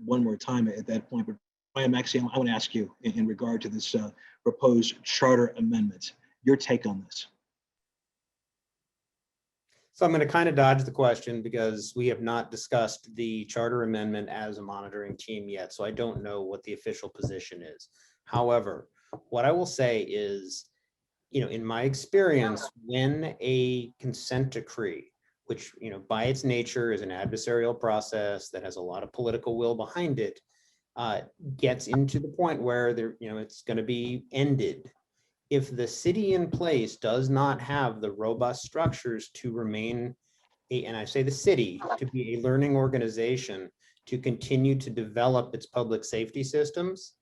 one more time at that point. But Brian Maxey, I want to ask you in regard to this proposed charter amendment, your take on this. So I'm going to kind of dodge the question because we have not discussed the charter amendment as a monitoring team yet. So I don't know what the official position is. However, what I will say is, in my experience, when a consent decree, which, by its nature is an adversarial process that has a lot of political will behind it, gets into the point where it's going to be ended. If the city in place does not have the robust structures to remain, and I say the city, to be a learning organization to continue to develop its public safety systems,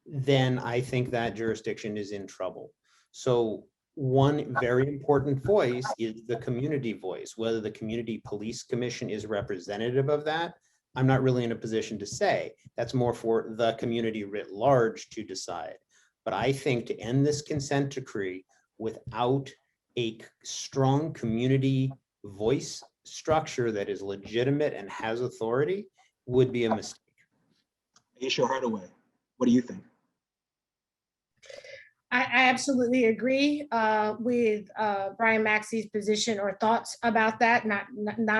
then I think that jurisdiction is in trouble. So one very important voice is the community voice. Whether the Community Police Commission is representative of that, I'm not really in a position to say. That's more for the community writ large to decide. But I think to end this consent decree without a strong community voice structure that is legitimate and has authority would be a mistake. Ayesha Hardaway, what do you think? I absolutely agree with Brian Maxey's position or thoughts about that. Not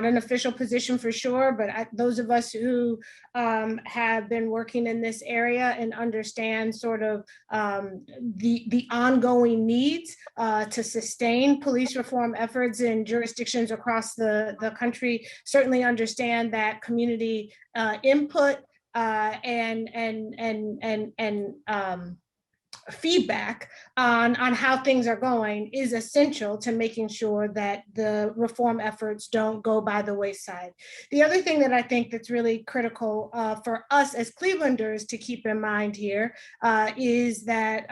an official position for sure, but those of us who have been working in this area and understand sort of the ongoing needs to sustain police reform efforts in jurisdictions across the country certainly understand that community input and feedback on how things are going is essential to making sure that the reform efforts don't go by the wayside. The other thing that I think that's really critical for us as Clevelanders to keep in mind here is that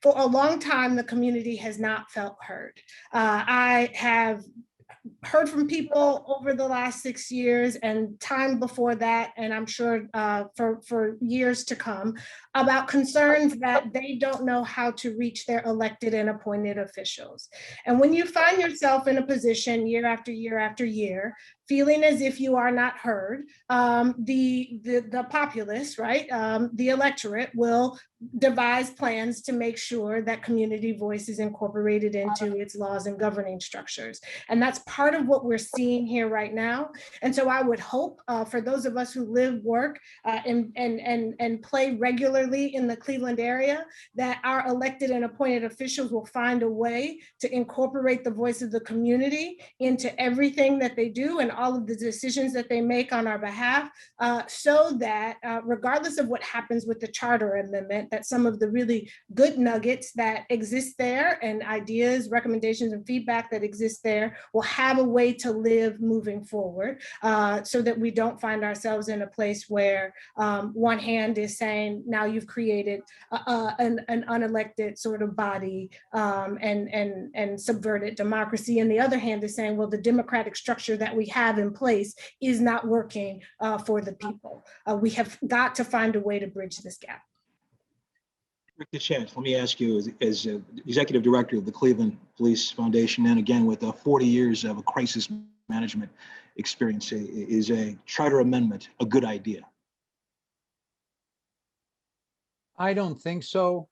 for a long time, the community has not felt heard. I have heard from people over the last 6 years and time before that, and I'm sure for years to come, about concerns that they don't know how to reach their elected and appointed officials. And when you find yourself in a position year after year after year, feeling as if you are not heard, the populace, right, the electorate will devise plans to make sure that community voice is incorporated into its laws and governing structures. And that's part of what we're seeing here right now. And so I would hope for those of us who live, work, and play regularly in the Cleveland area, that our elected and appointed officials will find a way to incorporate the voice of the community into everything that they do and all of the decisions that they make on our behalf, so that regardless of what happens with the charter amendment, that some of the really good nuggets that exist there and ideas, recommendations, and feedback that exist there will have a way to live moving forward, so that we don't find ourselves in a place where one hand is saying, now you've created an unelected sort of body and subverted democracy, and the other hand is saying, well, the democratic structure that we have in place is not working for the people. We have got to find a way to bridge this gap. DeChant, let me ask you, as executive director of the Cleveland Police Foundation, and again with 40 years of a crisis management experience, is a charter amendment a good idea? I don't think so.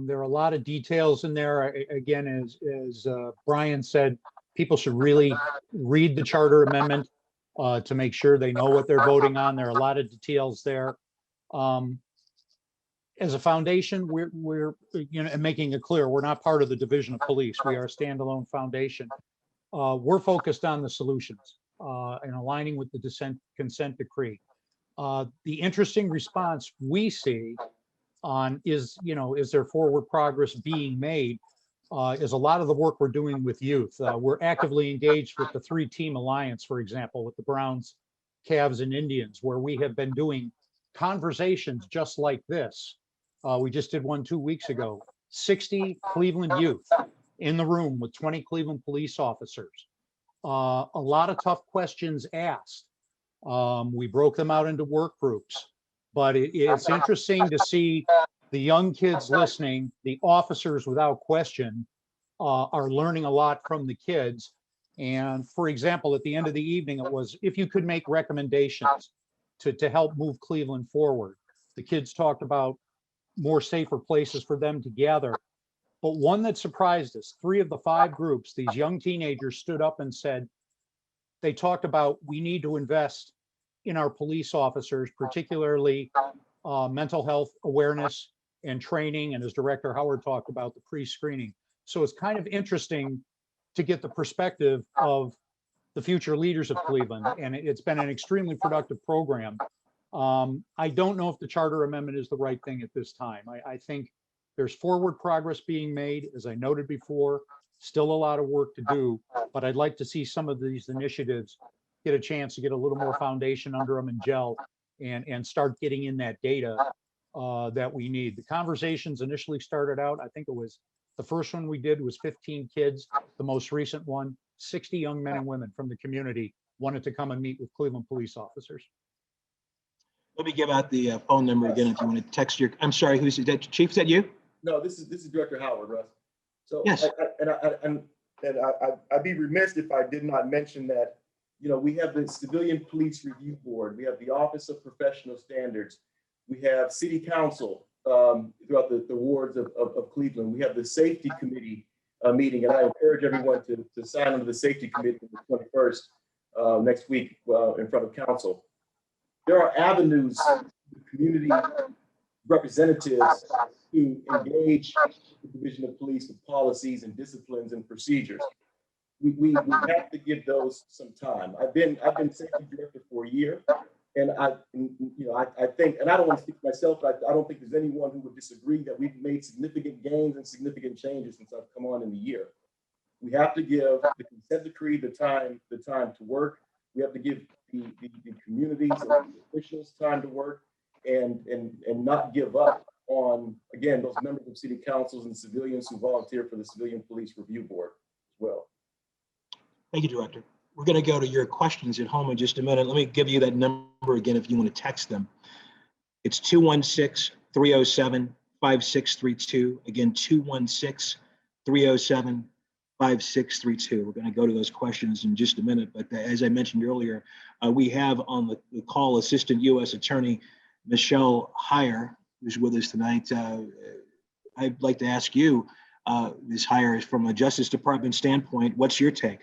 There are a lot of details in there. Again, as Brian said, people should really read the charter amendment to make sure they know what they're voting on. There are a lot of details there. As a foundation, we're and making it clear, we're not part of the division of police. We are a standalone foundation. We're focused on the solutions and aligning with the consent decree. The interesting response we see on is there forward progress being made is a lot of the work we're doing with youth. We're actively engaged with the 3-team alliance, for example, with the Browns, Cavs, and Indians, where we have been doing conversations just like this. We just did one 2 weeks ago, 60 Cleveland youth in the room with 20 Cleveland police officers. A lot of tough questions asked. We broke them out into work groups, but it's interesting to see the young kids listening. The officers, without question, are learning a lot from the kids. And for example, at the end of the evening, it was, if you could make recommendations to help move Cleveland forward. The kids talked about more safer places for them to gather. But one that surprised us, 3 of the 5 groups, these young teenagers stood up and said, they talked about, we need to invest in our police officers, particularly mental health awareness and training. And as Director Howard talked about, the pre-screening. So it's kind of interesting to get the perspective of the future leaders of Cleveland. And it's been an extremely productive program. I don't know if the charter amendment is the right thing at this time. I think there's forward progress being made, as I noted before, still a lot of work to do, but I'd like to see some of these initiatives get a chance to get a little more foundation under them and gel and start getting in that data that we need. The conversations initially started out, I think it was, the first one we did was 15 kids. The most recent one, 60 young men and women from the community wanted to come and meet with Cleveland police officers. Let me give out the phone number again if you want to text your, I'm sorry, who's that? Chief, is that you? No, this is Director Howard, Russ. So yes. I'd be remiss if I did not mention that, we have the Civilian Police Review Board, we have the Office of Professional Standards, we have City Council throughout the wards of Cleveland, we have the Safety Committee meeting, and I encourage everyone to sign on to the Safety Committee on the 21st next week in front of Council. There are avenues for community representatives to engage the Division of Police with policies and disciplines and procedures. We have to give those some time. I've been safety director for a year, and I think, and I don't want to speak for myself, but I don't think there's anyone who would disagree that we've made significant gains and significant changes since I've come on in the year. We have to give the consent decree the time to work. We have to give the communities and the officials time to work and not give up on, again, those members of city councils and civilians who volunteer for the Civilian Police Review Board as well. Thank you, Director. We're going to go to your questions at home in just a minute. Let me give you that number again if you want to text them. It's 216-307-5632. Again, 216-307-5632. We're going to go to those questions in just a minute. But as I mentioned earlier, we have on the call Assistant U.S. Attorney Michelle Heyer, who's with us tonight. I'd like to ask you, Ms. Heyer, from a Justice Department standpoint, what's your take?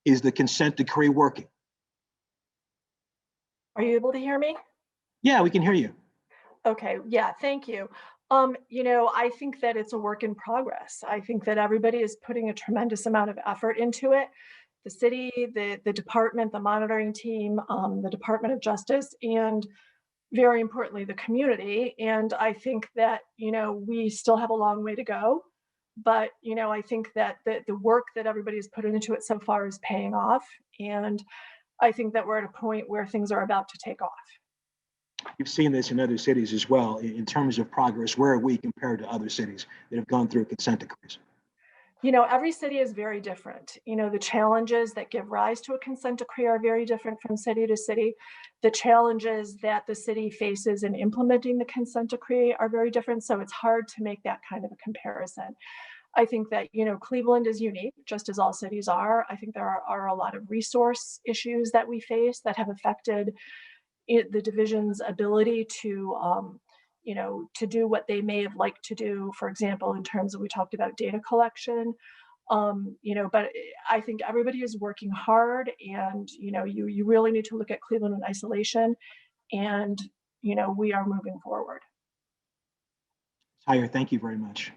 Is the consent decree working? Are you able to hear me? Yeah, we can hear you. Okay, yeah, thank you. I think that it's a work in progress. I think that everybody is putting a tremendous amount of effort into it. The city, the department, the monitoring team, the Department of Justice, and very importantly, the community. And I think that, we still have a long way to go. But, I think that the work that everybody has put into it so far is paying off. And I think that we're at a point where things are about to take off. You've seen this in other cities as well. In terms of progress, where are we compared to other cities that have gone through consent decrees? Every city is very different. The challenges that give rise to a consent decree are very different from city to city. The challenges that the city faces in implementing the consent decree are very different. So it's hard to make that kind of a comparison. I think that, Cleveland is unique, just as all cities are. I think there are a lot of resource issues that we face that have affected the division's ability to, to do what they may have liked to do, for example, in terms of, we talked about data collection. But I think everybody is working hard, and, you really need to look at Cleveland in isolation, and, we are moving forward. Tyre, thank you very much.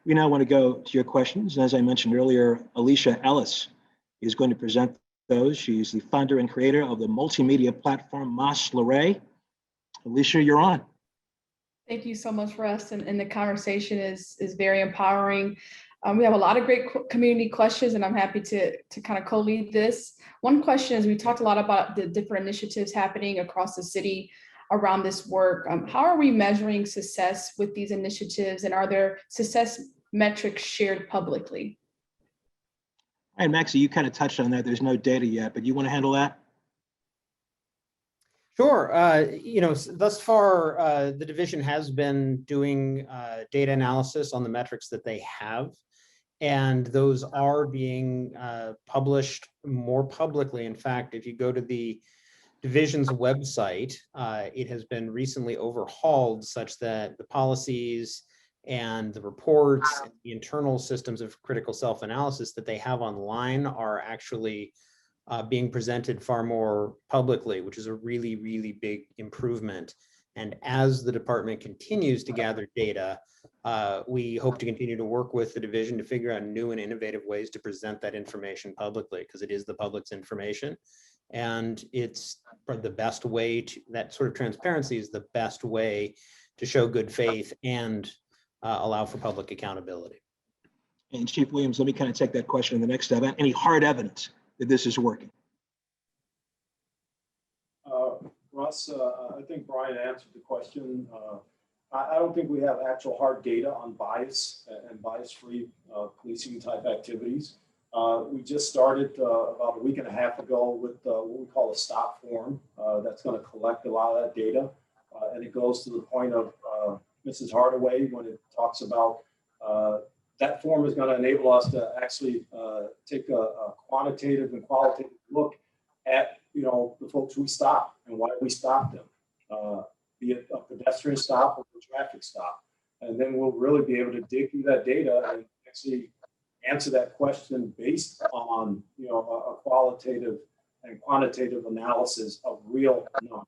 We now want to go to your questions. As I mentioned earlier, Ayesha Ellis is going to present those. She's the founder and creator of the multimedia platform Mas Luray. Ayesha, you're on. Thank you so much, Russ. And the conversation is very empowering. We have a lot of great community questions, and I'm happy to kind of co-lead this. One question is, we talked a lot about the different initiatives happening across the city around this work. How are we measuring success with these initiatives, and are there success metrics shared publicly? All right, Maxey, you kind of touched on that. There's no data yet, but you want to handle that? Sure. Thus far, the division has been doing data analysis on the metrics that they have, and those are being published more publicly. In fact, if you go to the division's website, it has been recently overhauled such that the policies and the reports and the internal systems of critical self-analysis that they have online are actually being presented far more publicly, which is a really, really big improvement. And as the department continues to gather data, we hope to continue to work with the division to figure out new and innovative ways to present that information publicly, because it is the public's information. And it's the best way to, that sort of transparency is the best way to show good faith and allow for public accountability. And Chief Williams, let me kind of take that question in the next step. Any hard evidence that this is working? Russ, I think Brian answered the question. I don't think we have actual hard data on bias and bias-free policing type activities. We just started about a week and a half ago with what we call a stop form that's going to collect a lot of that data. And it goes to the point of Mrs. Hardaway when it talks about that form is going to enable us to actually take a quantitative and qualitative look at the folks we stop and why we stop them, be it a pedestrian stop or a traffic stop. And then we'll really be able to dig through that data and actually answer that question based on a qualitative and quantitative analysis of real numbers.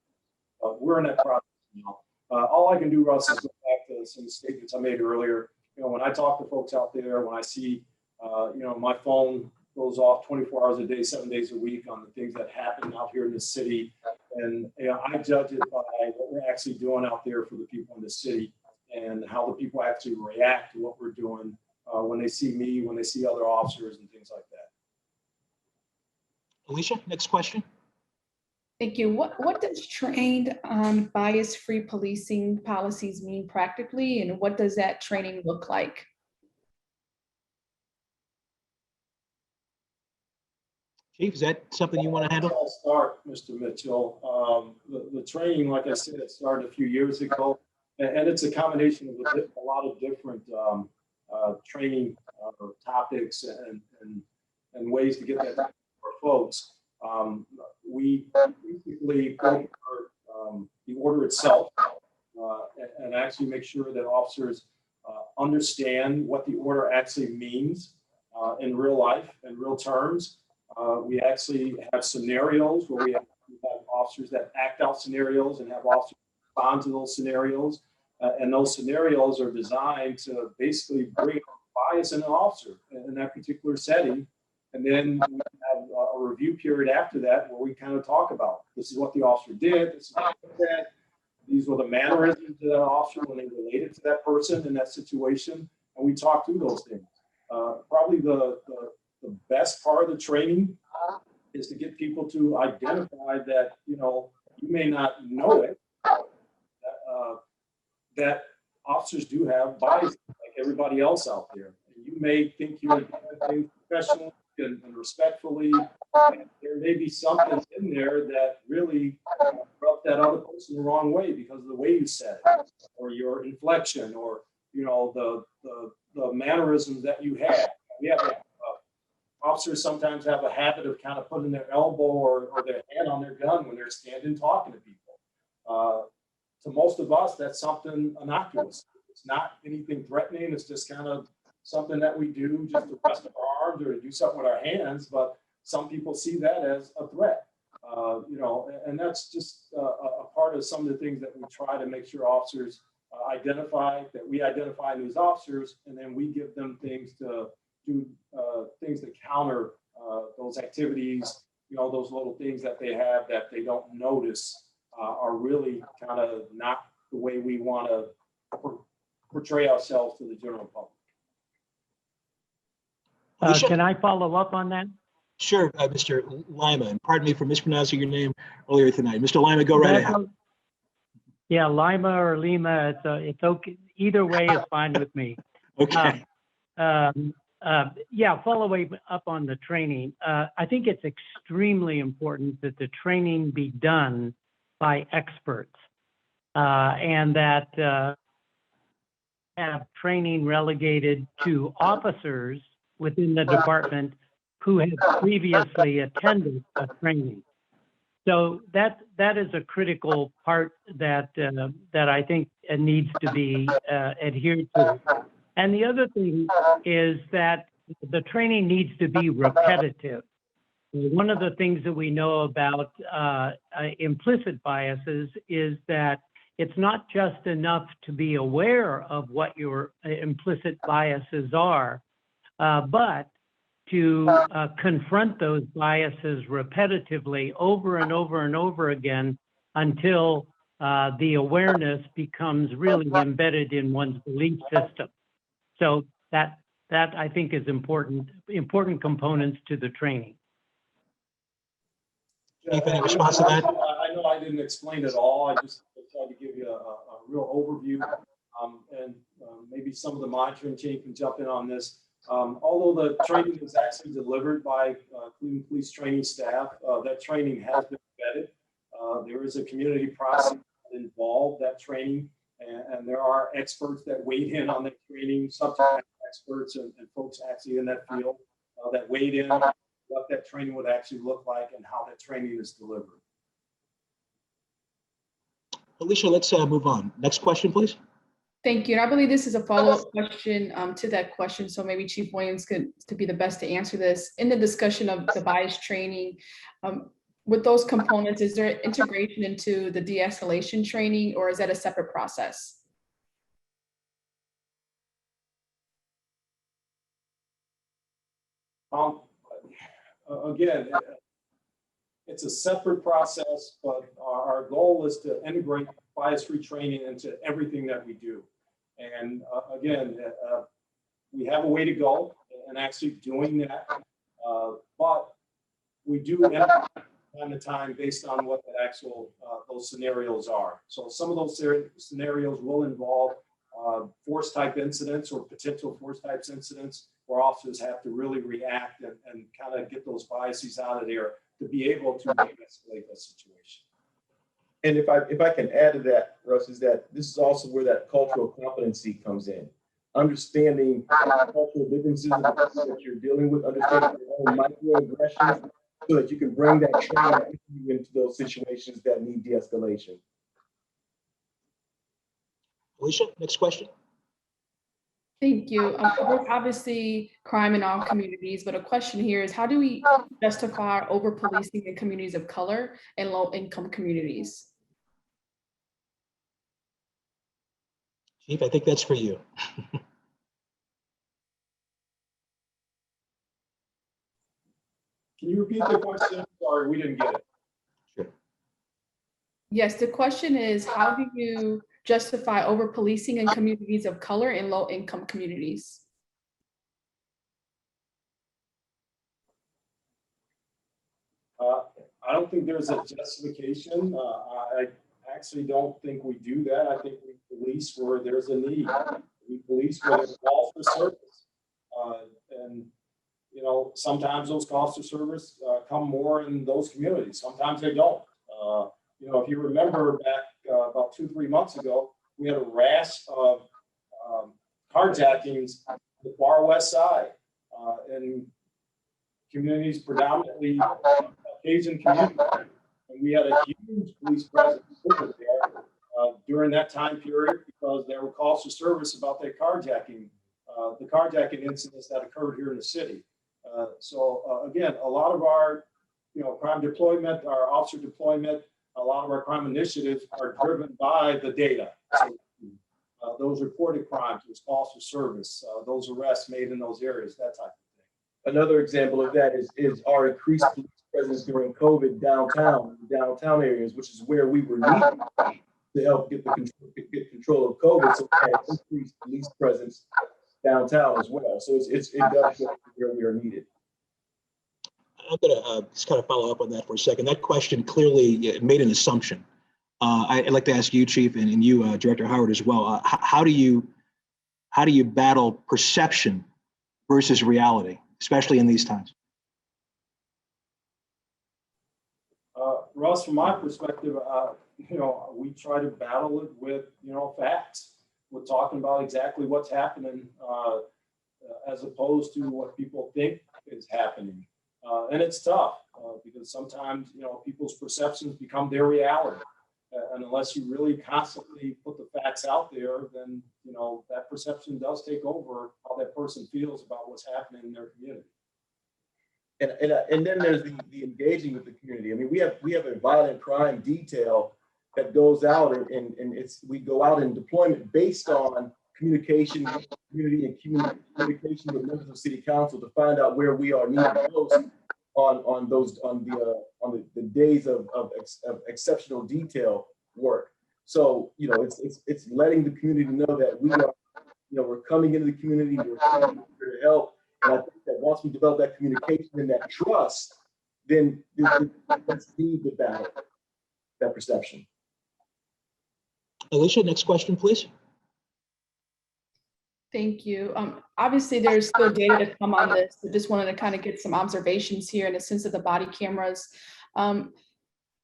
We're in that process now. All I can do, Russ, is go back to some statements I made earlier. When I talk to folks out there, when I see, my phone goes off 24 hours a day, 7 days a week on the things that happen out here in the city. And I judge it by what we're actually doing out there for the people in the city and how the people actually react to what we're doing when they see me, when they see other officers and things like that. Ayesha, next question. Thank you. What does trained on bias-free policing policies mean practically, and what does that training look like? Chief, is that something you want to handle? I'll start, Mr. Mitchell. The training, like I said, it started a few years ago, and it's a combination of a lot of different training topics and ways to get that to our folks. We basically go over the order itself and actually make sure that officers understand what the order actually means in real life, in real terms. We actually have scenarios where we have officers that act out scenarios and have officers respond to those scenarios. And those scenarios are designed to basically bring bias in an officer in that particular setting. And then we have a review period after that where we kind of talk about, this is what the officer did, this is what he said, these were the mannerisms of that officer when they related to that person in that situation. And we talk through those things. Probably the best part of the training is to get people to identify that, you may not know it, that officers do have bias like everybody else out there. And you may think you're doing things professionally and respectfully, and there may be something in there that really rubbed that other person the wrong way because of the way you said it, or your inflection, or the mannerisms that you have. We have officers sometimes have a habit of kind of putting their elbow or their hand on their gun when they're standing talking to people. to most of us, that's something innocuous. It's not anything threatening. It's just kind of something that we do just to rest our arms or to do something with our hands. But some people see that as a threat, you know, and that's just a part of some of the things that we try to make sure officers identify, that we identify in these officers, and then we give them things to do, things to counter those activities, you know, those little things that they have that they don't notice are really kind of not the way we want to portray ourselves to the general public. Can I follow up on that? Sure, Mr. Lima, and pardon me for mispronouncing your name earlier tonight. Mr. Lima, go right ahead. Yeah, Lima or Lima, it's okay. Either way is fine with me. Okay. Yeah, following up on the training, I think it's extremely important that the training be done by experts and that have training relegated to officers within the department who have previously attended a training. So that is a critical part that I think needs to be adhered to. And the other thing is that the training needs to be repetitive. One of the things that we know about implicit biases is that it's not just enough to be aware of what your implicit biases are, but to confront those biases repetitively over and over and over again until the awareness becomes really embedded in one's belief system. So that I think is important components to the training. Chief, any response to that? I know I didn't explain it all. I just tried to give you a real overview, and maybe some of the monitoring team can jump in on this. Although the training is actually delivered by Cleveland Police training staff, that training has been vetted. There is a community process that involved that training, and there are experts that weighed in on that training, subject matter experts and folks actually in that field that weighed in on what that training would actually look like and how that training is delivered. Alicia, let's move on. Next question, please. Thank you. And I believe this is a follow-up question to that question. So maybe Chief Williams could be the best to answer this. In the discussion of the bias training, with those components, is there integration into the de-escalation training, or is that a separate process? Again, it's a separate process, but our goal is to integrate bias-free training into everything that we do. And again, we have a way to go in actually doing that, but we do time to time based on what the actual those scenarios are. So some of those scenarios will involve force type incidents or potential force types incidents where officers have to really react and kind of get those biases out of there to be able to de-escalate that situation. And if I can add to that, Russ, is that this is also where that cultural competency comes in. Understanding cultural differences that you're dealing with, understanding your own microaggressions, so that you can bring that training into those situations that need de-escalation. Alicia, next question. Thank you. There's obviously crime in all communities, but a question here is, how do we justify over-policing in communities of color and low-income communities? Chief, I think that's for you. Can you repeat the question? Sorry, we didn't get it. Sure. Yes, the question is, how do you justify over-policing in communities of color and low-income communities? I don't think there's a justification. I actually don't think we do that. I think we police where there's a need. We police where there's calls for service. And you know, sometimes those calls for service come more in those communities. Sometimes they don't. You know, if you remember back about 2-3 months ago, we had a rash of carjackings on the far west side in communities predominantly Asian communities. And we had a huge police presence over there during that time period because there were calls for service about that carjacking, the carjacking incidents that occurred here in the city. Again, a lot of our crime deployment, our officer deployment, a lot of our crime initiatives are driven by the data. So, those reported crimes, those calls for service, those arrests made in those areas, that type of thing. Another example of that is our increased police presence during COVID downtown areas, which is where we were needed to help get control of COVID. So we had increased police presence downtown as well. So it does go where we are needed. I'm going to just kind of follow up on that for a second. That question clearly made an assumption. I'd like to ask you, Chief, and you, Director Howard, as well. How do you battle perception versus reality, especially in these times? Russ, from my perspective, we try to battle it with facts. We're talking about exactly what's happening, as opposed to what people think is happening. And it's tough because sometimes, people's perceptions become their reality. And unless you really constantly put the facts out there, then, that perception does take over how that person feels about what's happening in their community. And then there's the engaging with the community. I mean, we have a violent crime detail that goes out and we go out in deployment based on communication with the community and communication with members of City Council to find out where we are needed most on the days of exceptional detail work. So it's letting the community know that we are we're coming into the community, we're coming here to help. And I think that once we develop that communication and that trust, then let's lead the battle, that perception. Ayesha, next question, please. Thank you. Obviously, there's still data to come on this. I just wanted to kind of get some observations here in the sense of the body cameras.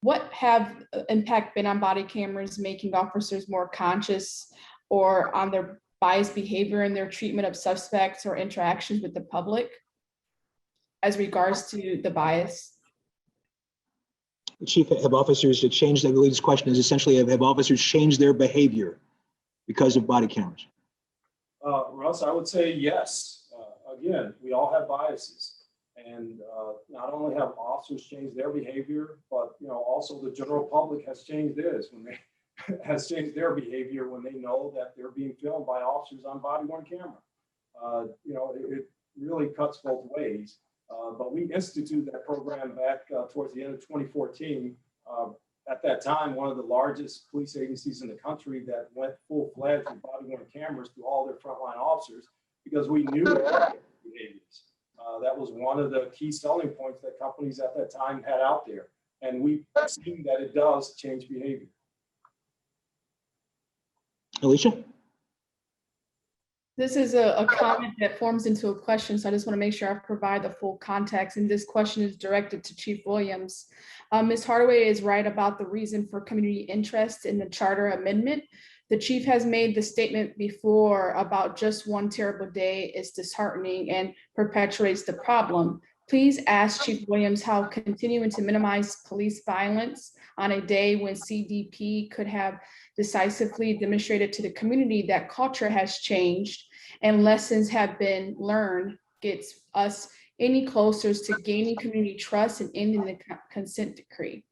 What have impact been on body cameras, making officers more conscious or on their biased behavior in their treatment of suspects or interactions with the public as regards to the bias? Chief, have officers changed? I believe this question is essentially, have officers changed their behavior because of body cameras? Russ, I would say yes. Again, we all have biases, and not only have officers changed their behavior, but also the general public has changed theirs changed their behavior when they know that they're being filmed by officers on body-worn camera. It really cuts both ways. But we instituted that program back towards the end of 2014. At that time, one of the largest police agencies in the country that went full-fledged with body-worn cameras to all their frontline officers because we knew behaviors. That was one of the key selling points that companies at that time had out there. And we've seen that it does change behavior. Ayesha? This is a comment that forms into a question, so I just want to make sure I provide the full context. And this question is directed to Chief Williams. Ms. Hardaway is right about the reason for community interest in the charter amendment. The chief has made the statement before about just one terrible day is disheartening and perpetuates the problem. Please ask Chief Williams how continuing to minimize police violence on a day when CDP could have decisively demonstrated to the community that culture has changed and lessons have been learned gets us any closer to gaining community trust and ending the consent decree.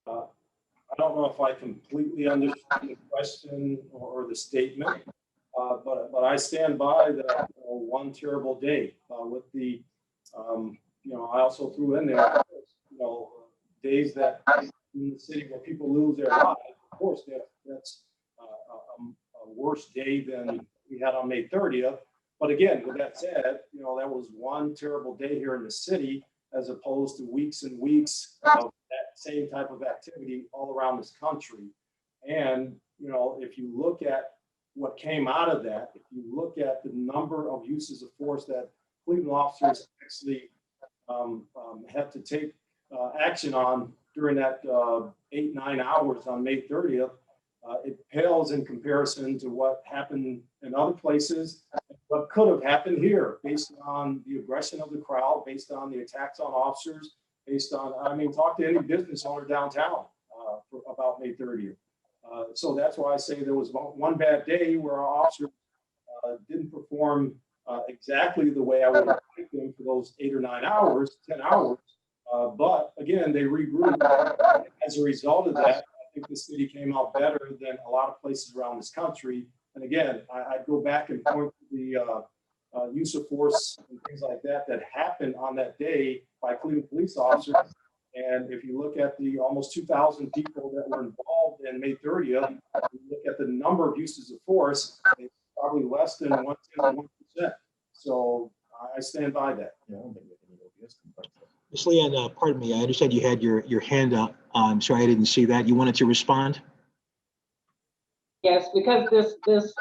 I don't know if I completely understand the question or the statement, but I stand by the one terrible day with the, I also threw in there, days that in the city where people lose their lives. Of course, that's a worse day than we had on May 30th. But again, with that said, that was one terrible day here in the city, as opposed to weeks and weeks of that same type of activity all around this country. And, if you look at what came out of that, if you look at the number of uses of force that Cleveland officers actually had to take action on during that 8-9 hours on May 30th, it pales in comparison to what happened in other places, what could have happened here based on the aggression of the crowd, based on the attacks on officers, based on, talk to any business owner downtown. about May 30th. So that's why I say there was one bad day where our officers didn't perform exactly the way I would have liked them for those 8 or 9 hours, 10 hours. But again, they regrouped. As a result of that, I think the city came out better than a lot of places around this country. And again, I'd go back and point to the use of force and things like that that happened on that day by Cleveland police officers. And if you look at the almost 2,000 people that were involved in May 30th, you look at the number of uses of force, it's probably less than 1%. So I stand by that. Ms. Leanne, pardon me, I understand you had your hand up. I'm sorry, I didn't see that. You wanted to respond? Yes, because this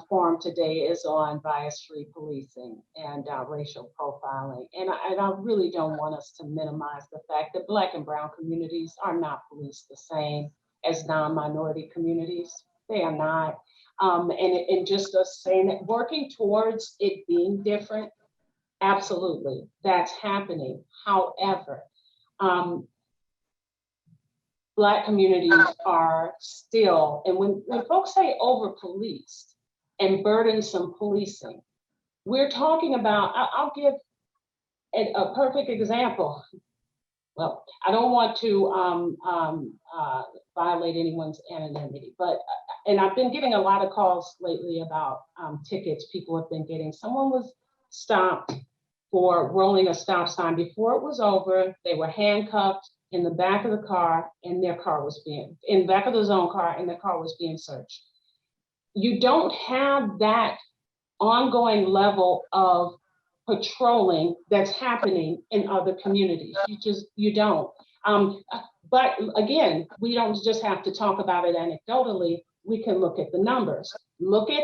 forum today is on bias-free policing and racial profiling. And I really don't want us to minimize the fact that Black and Brown communities are not policed the same as non-minority communities. They are not. And just us saying that, working towards it being different, absolutely, that's happening. However, Black communities are still, and when folks say over-policed and burdensome policing, we're talking about, I'll give a perfect example. Well, I don't want to violate anyone's anonymity, but, and I've been getting a lot of calls lately about tickets people have been getting. Someone was stopped for rolling a stop sign. Before it was over, they were handcuffed in the back of the car, and their car was being, in the back of his own car, and their car was being searched. You don't have that ongoing level of patrolling that's happening in other communities. You don't. But again, we don't just have to talk about it anecdotally. We can look at the numbers. Look at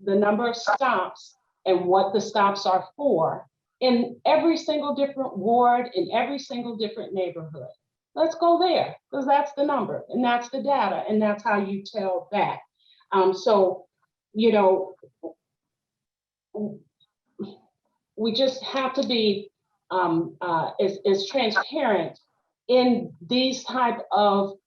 the number of stops and what the stops are for in every single different ward, in every single different neighborhood. Let's go there, because that's the number and that's the data, and that's how you tell that. So, you know, we just have to be as transparent in these type of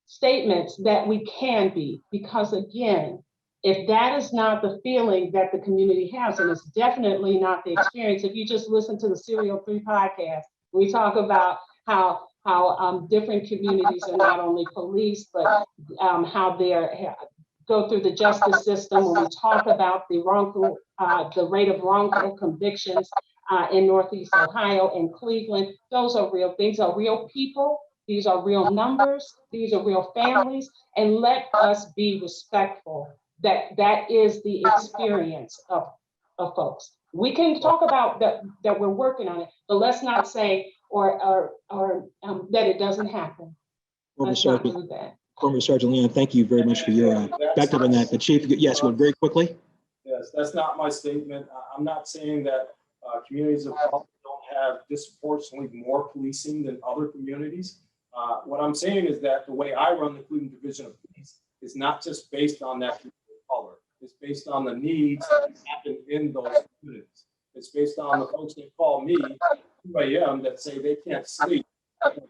statements that we can be, because again, if that is not the feeling that the community has, and it's definitely not the experience, if you just listen to the Serial 3 podcast, we talk about how different communities are not only policed, but how they're go through the justice system. When we talk about the wrongful, the rate of wrongful convictions in Northeast Ohio and Cleveland, those are real. These are real people. These are real numbers. These are real families. And let us be respectful that that is the experience of folks. We can talk about that we're working on it, but let's not say or that it doesn't happen. Let's not do that. Former Sergeant Leon, thank you very much for your backup on that. The Chief, yes, well, very quickly. Yes, that's not my statement. I'm not saying that communities of color don't have disproportionately more policing than other communities. What I'm saying is that the way I run the Cleveland Division of Police is not just based on that community of color. It's based on the needs that happen in those communities. It's based on the folks that call me at 2 a.m. that say they can't sleep.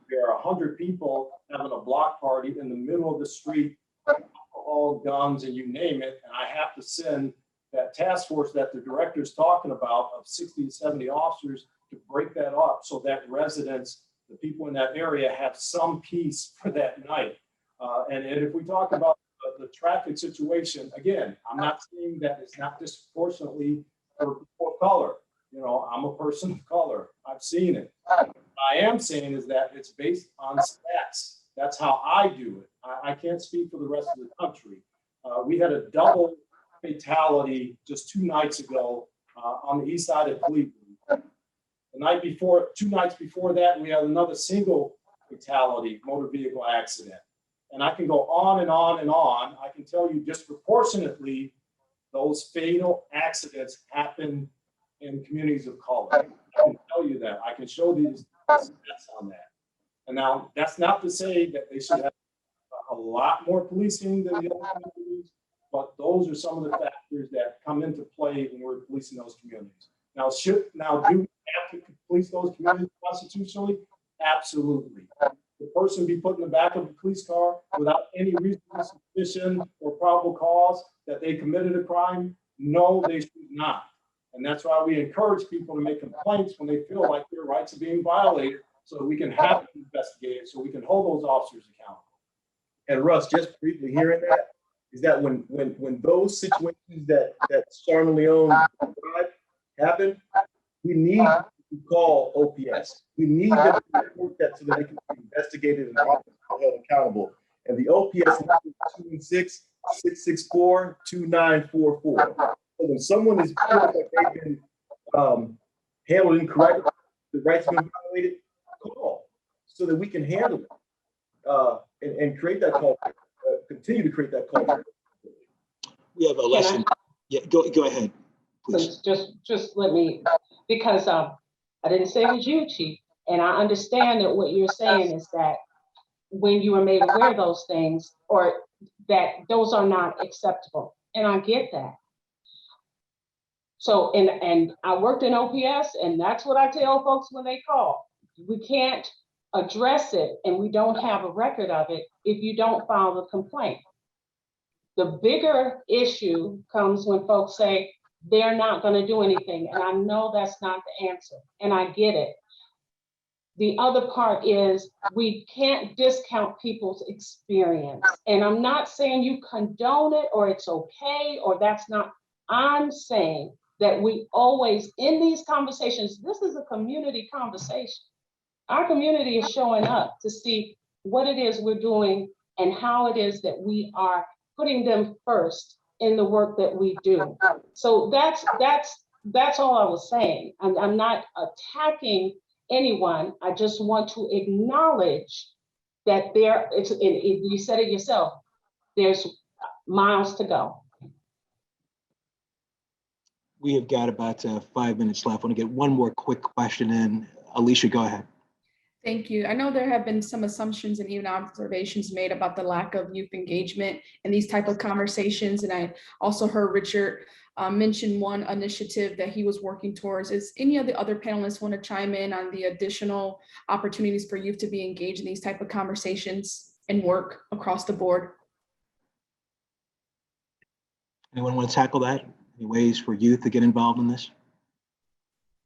There are 100 people having a block party in the middle of the street, alcohol, guns, and you name it. And I have to send that task force that the director's talking about of 60 to 70 officers to break that up so that residents, the people in that area, have some peace for that night. And if we talk about the traffic situation, again, I'm not saying that it's not disproportionately for color. You know, I'm a person of color. I've seen it. I am saying is that it's based on stats. That's how I do it. I can't speak for the rest of the country. We had a double fatality just 2 nights ago on the east side of Cleveland. The night before, 2 nights before that, we had another single fatality, motor vehicle accident. And I can go on and on and on. I can tell you disproportionately, those fatal accidents happen in communities of color. I can tell you that. I can show these stats on that. And now that's not to say that they should have a lot more policing than the other communities, but those are some of the factors that come into play when we're policing those communities. Now, do we have to police those communities constitutionally? Absolutely. The person be put in the back of a police car without any reasonable suspicion or probable cause that they committed a crime? No, they should not. And that's why we encourage people to make complaints when they feel like their rights are being violated, so that we can have it investigated, so we can hold those officers accountable. And Russ, just briefly hearing that, is that when those situations that Charmin Leon described happen, we need to call OPS. We need them to report that so that they can be investigated and held accountable. And the OPS number is 216-664-2944. So when someone is feeling like they've been handled incorrectly, the rights have been violated, call so that we can handle it and create that culture, continue to create that culture. We have a lesson. Yeah, go ahead, please. Just let me, because I didn't say it was you, Chief, and I understand that what you're saying is that when you are made aware of those things, or that those are not acceptable, and I get that. So, and I worked in OPS, and that's what I tell folks when they call. We can't address it, and we don't have a record of it if you don't file the complaint. The bigger issue comes when folks say they're not going to do anything, and I know that's not the answer, and I get it. The other part is we can't discount people's experience, and I'm not saying you condone it or it's okay or that's not. I'm saying that we always, in these conversations, this is a community conversation. Our community is showing up to see what it is we're doing and how it is that we are putting them first in the work that we do. So that's all I was saying. I'm not attacking anyone. I just want to acknowledge that you said it yourself, there's miles to go. We have got about 5 minutes left. I want to get one more quick question in. Ayesha, go ahead. Thank you. I know there have been some assumptions and even observations made about the lack of youth engagement in these type of conversations. And I also heard Richard mention one initiative that he was working towards. Is any of the other panelists want to chime in on the additional opportunities for youth to be engaged in these type of conversations and work across the board? Anyone want to tackle that? Any ways for youth to get involved in this?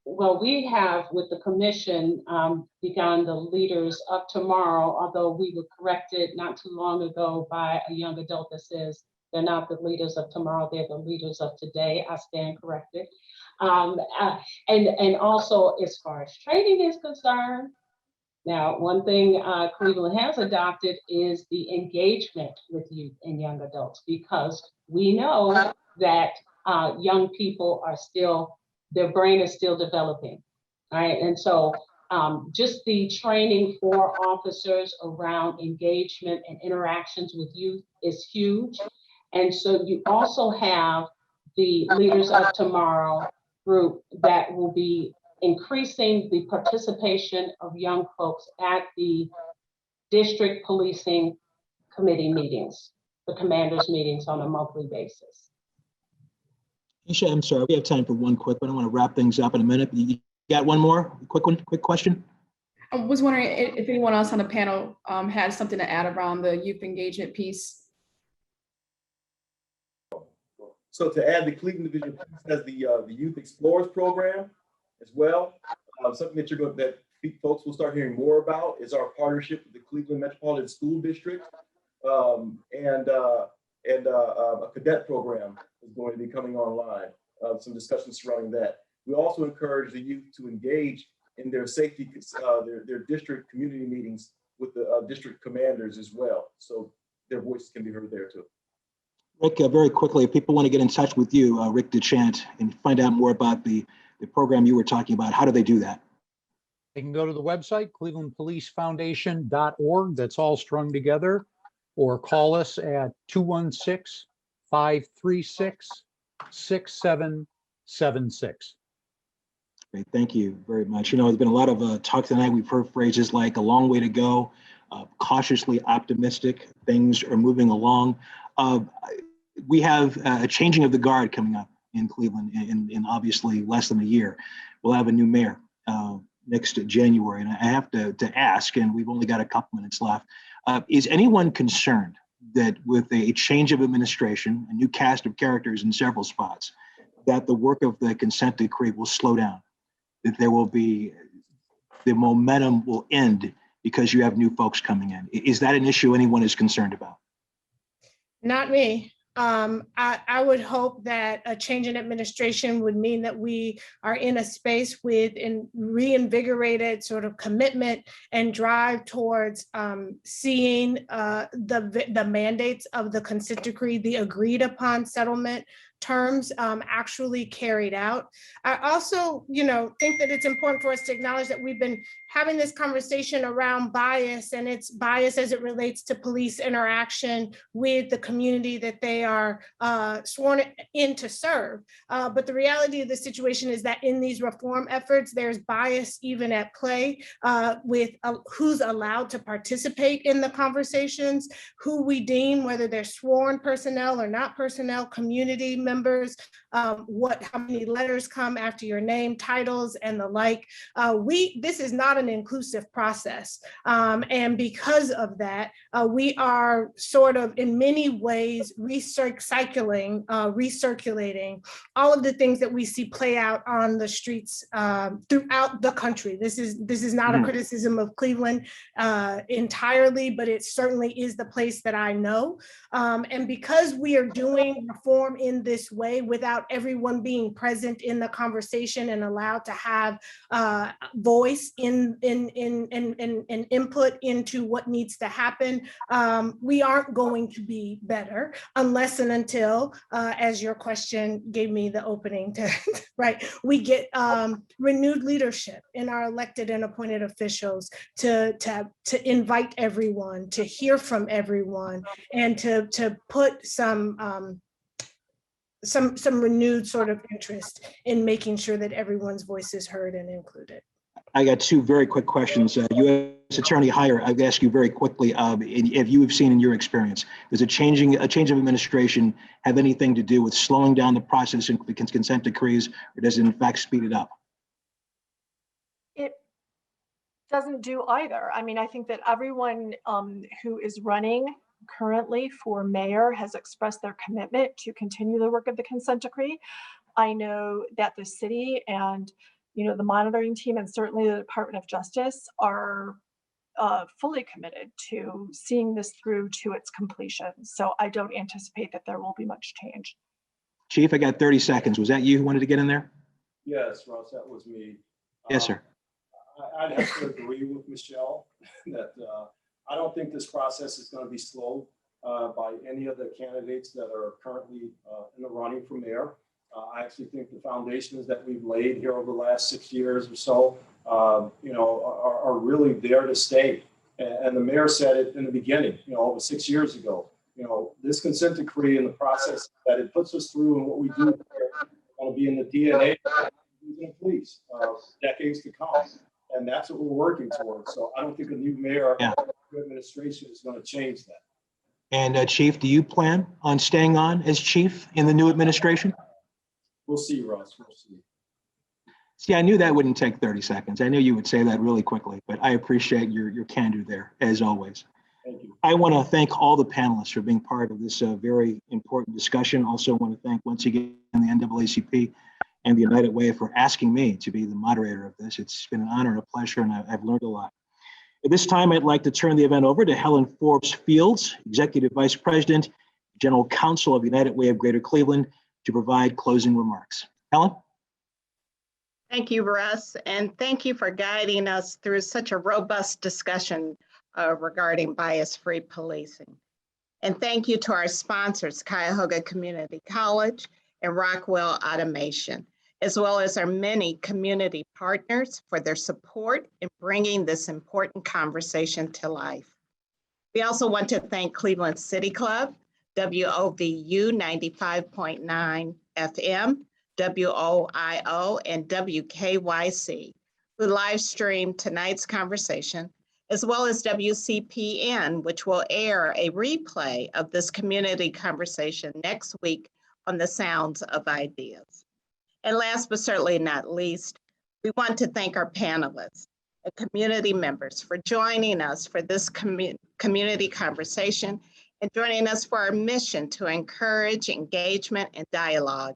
Well, we have, with the commission, begun the Leaders of Tomorrow, although we were corrected not too long ago by a young adult that says they're not the leaders of tomorrow, they're the leaders of today. I stand corrected. And also, as far as training is concerned, now, one thing Cleveland has adopted is the engagement with youth and young adults, because we know that young people are still, their brain is still developing, right? And so just the training for officers around engagement and interactions with youth is huge. And so you also have the Leaders of Tomorrow group that will be increasing the participation of young folks at the district policing committee meetings, the commanders meetings on a monthly basis. Ayesha, I'm sorry, we have time for one quick, but I want to wrap things up in a minute. You got one more quick question? I was wondering if anyone else on the panel had something to add around the youth engagement piece. So to add, the Cleveland Division has the Youth Explorers program as well. Something that folks will start hearing more about is our partnership with the Cleveland Metropolitan School District, and a cadet program is going to be coming online. Some discussions surrounding that. We also encourage the youth to engage in their safety, their district community meetings with the district commanders as well, so their voices can be heard there too. Rick, very quickly, if people want to get in touch with you, Rick DeChant, and find out more about the program you were talking about, how do they do that? They can go to the website, clevelandpolicefoundation.org. That's all strung together, or call us at 216-536-6776. Great, thank you very much. You know, there's been a lot of talk tonight. We've heard phrases like a long way to go, cautiously optimistic, things are moving along. We have a changing of the guard coming up in Cleveland in obviously less than a year. We'll have a new mayor. next January. And I have to ask, and we've only got a couple minutes left, is anyone concerned that with a change of administration, a new cast of characters in several spots, that the work of the consent decree will slow down, that there will be, the momentum will end because you have new folks coming in? Is that an issue anyone is concerned about? Not me. I would hope that a change in administration would mean that we are in a space with a reinvigorated sort of commitment and drive towards seeing the mandates of the consent decree, the agreed upon settlement terms actually carried out. I also, think that it's important for us to acknowledge that we've been having this conversation around bias, and it's bias as it relates to police interaction with the community that they are sworn in to serve. But the reality of the situation is that in these reform efforts, there's bias even at play with who's allowed to participate in the conversations, who we deem, whether they're sworn personnel or not personnel, community members, how many letters come after your name, titles, and the like. This is not an inclusive process. And because of that, we are sort of in many ways recirculating all of the things that we see play out on the streets throughout the country. This is not a criticism of Cleveland entirely, but it certainly is the place that I know. And because we are doing reform in this way without everyone being present in the conversation and allowed to have voice in input into what needs to happen, we aren't going to be better unless and until, as your question gave me the opening to, right, we get renewed leadership in our elected and appointed officials to invite everyone, to hear from everyone, and to put some renewed sort of interest in making sure that everyone's voice is heard and included. I got two very quick questions. U.S. Attorney Heyer, I've asked you very quickly, if you have seen in your experience, does a change of administration have anything to do with slowing down the process in consent decrees, or does it in fact speed it up? It doesn't do either. I mean, I think that everyone who is running currently for mayor has expressed their commitment to continue the work of the consent decree. I know that the city and the monitoring team and certainly the Department of Justice are fully committed to seeing this through to its completion. So I don't anticipate that there will be much change. Chief, I got 30 seconds. Was that you who wanted to get in there? Yes, Russ, that was me. Yes, sir. I'd have to agree with Michelle that I don't think this process is going to be slowed by any of the candidates that are currently in the running for mayor. I actually think the foundations that we've laid here over the last 6 years or so, are really there to stay. And the mayor said it in the beginning, over 6 years ago. This consent decree and the process that it puts us through and what we do want to be in the DNA of the police, decades to come. And that's what we're working towards. So I don't think a new mayor new administration is going to change that. And Chief, do you plan on staying on as chief in the new administration? We'll see, Russ. We'll see. See, I knew that wouldn't take 30 seconds. I knew you would say that really quickly, but I appreciate your candor there, as always. Thank you. I want to thank all the panelists for being part of this very important discussion. Also want to thank once again the NAACP and the United Way for asking me to be the moderator of this. It's been an honor and a pleasure, and I've learned a lot. At this time, I'd like to turn the event over to Helen Forbes Fields, Executive Vice President, General Counsel of United Way of Greater Cleveland, to provide closing remarks. Helen? Thank you, Russ, and thank you for guiding us through such a robust discussion regarding bias-free policing. And thank you to our sponsors, Cuyahoga Community College and Rockwell Automation, as well as our many community partners for their support in bringing this important conversation to life. We also want to thank Cleveland City Club, WOVU 95.9 FM, WOIO, and WKYC, who live streamed tonight's conversation, as well as WCPN, which will air a replay of this community conversation next week on the Sounds of Ideas. And last but certainly not least, We want to thank our panelists and community members for joining us for this community conversation and joining us for our mission to encourage engagement and dialogue,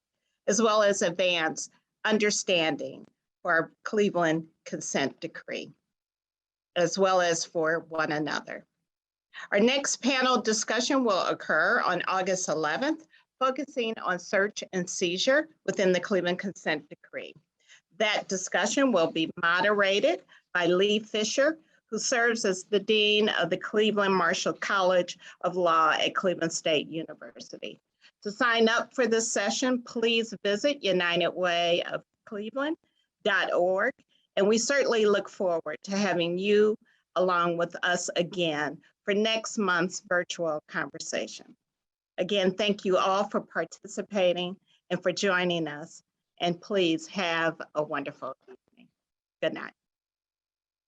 as well as advance understanding for our Cleveland consent decree, as well as for one another. Our next panel discussion will occur on August 11th, focusing on search and seizure within the Cleveland consent decree. That discussion will be moderated by Lee Fisher, who serves as the Dean of the Cleveland Marshall College of Law at Cleveland State University. To sign up for this session, please visit unitedwayofcleveland.org. And we certainly look forward to having you along with us again for next month's virtual conversation. Again, thank you all for participating and for joining us. And please have a wonderful evening. Good night.